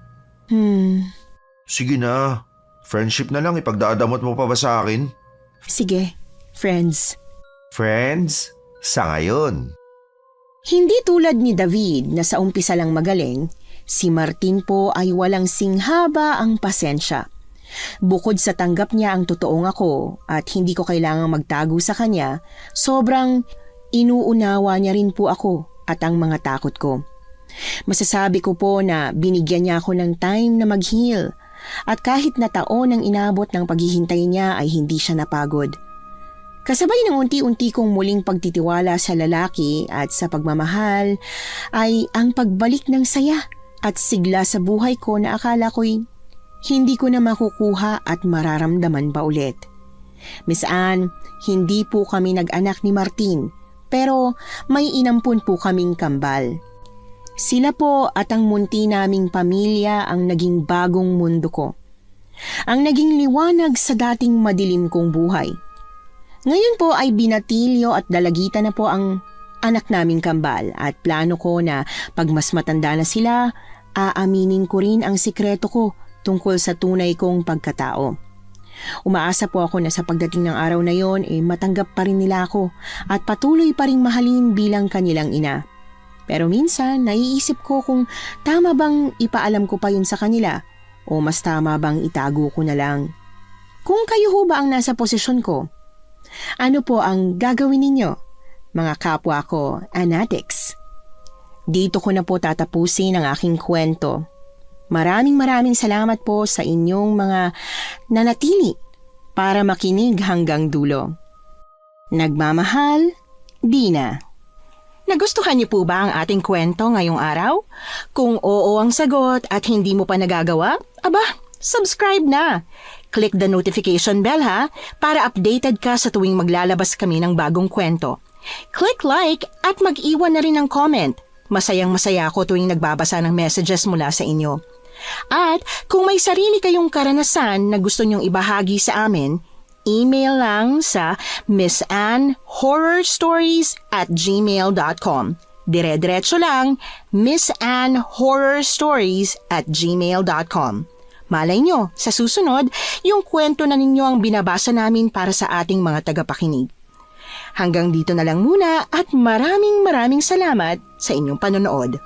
Sige na. Friendship na lang, ipagdadamot mo pa ba sa akin? Sige, friends. Friends? Sa ngayon. Hindi tulad ni David na sa umpisa lang magaling, si Martin po ay walang singhaba ang pasensya. Bukod sa tanggap niya ang totoong ako at hindi ko kailangang magtago sa kanya, sobrang inuunawa niya rin po ako at ang mga takot ko. Masasabi ko po na binigyan niya ako ng time na mag-heal at kahit na taon ang inabot ng paghihintay niya ay hindi siya napagod. Kasabay ng unti-unti kong muling pagtitiwala sa lalaki at sa pagmamahal ay ang pagbalik ng saya at sigla sa buhay ko na akala ko'y hindi ko na makukuha at mararamdaman pa ulit. Miss Anne, hindi po kami nag-anak ni Martin pero may inampun po kaming kambal. Sila po at ang munti naming pamilya ang naging bagong mundo ko. Ang naging liwanag sa dating madilim kong buhay. Ngayon po ay binatilyo at dalagitan na po ang anak naming kambal at plano ko na pag mas matanda na sila, aaminin ko rin ang sikreto ko tungkol sa tunay kong pagkatao. Umaasa po ako na sa pagdating ng araw na yon matanggap pa rin nila ako at patuloy pa rin mahalin bilang kanilang ina. Pero minsan naiisip ko kung tama bang ipaalam ko pa yun sa kanila o mas tama bang itago ko na lang. Kung kayo ho ba ang nasa posisyon ko, ano po ang gagawin ninyo, mga kapwa ko, Anatics? Dito ko na po tatapusin ang aking kwento. Maraming salamat po sa inyong mga nanatili para makinig hanggang dulo. Nagmamahal, Dina. Nagustuhan niyo po ba ang ating kwento ngayong araw? Kung oo ang sagot at hindi mo pa nagagawa, subscribe na. Click the notification bell para updated ka sa tuwing maglalabas kami ng bagong kwento. Click like at mag-iwan na rin ng comment. Masayang-masaya ako tuwing nagbabasa ng messages mula sa inyo. At kung may sarili kayong karanasan na gusto nyong ibahagi sa amin, email lang sa missanhorrorstories@gmail.com. Dire-diretso lang, missanhorrorstories@gmail.com. Malay nyo, sa susunod, yung kwento na ninyo ang binabasa namin para sa ating mga tagapakinig. Hanggang dito na lang muna at maraming salamat sa inyong panonood.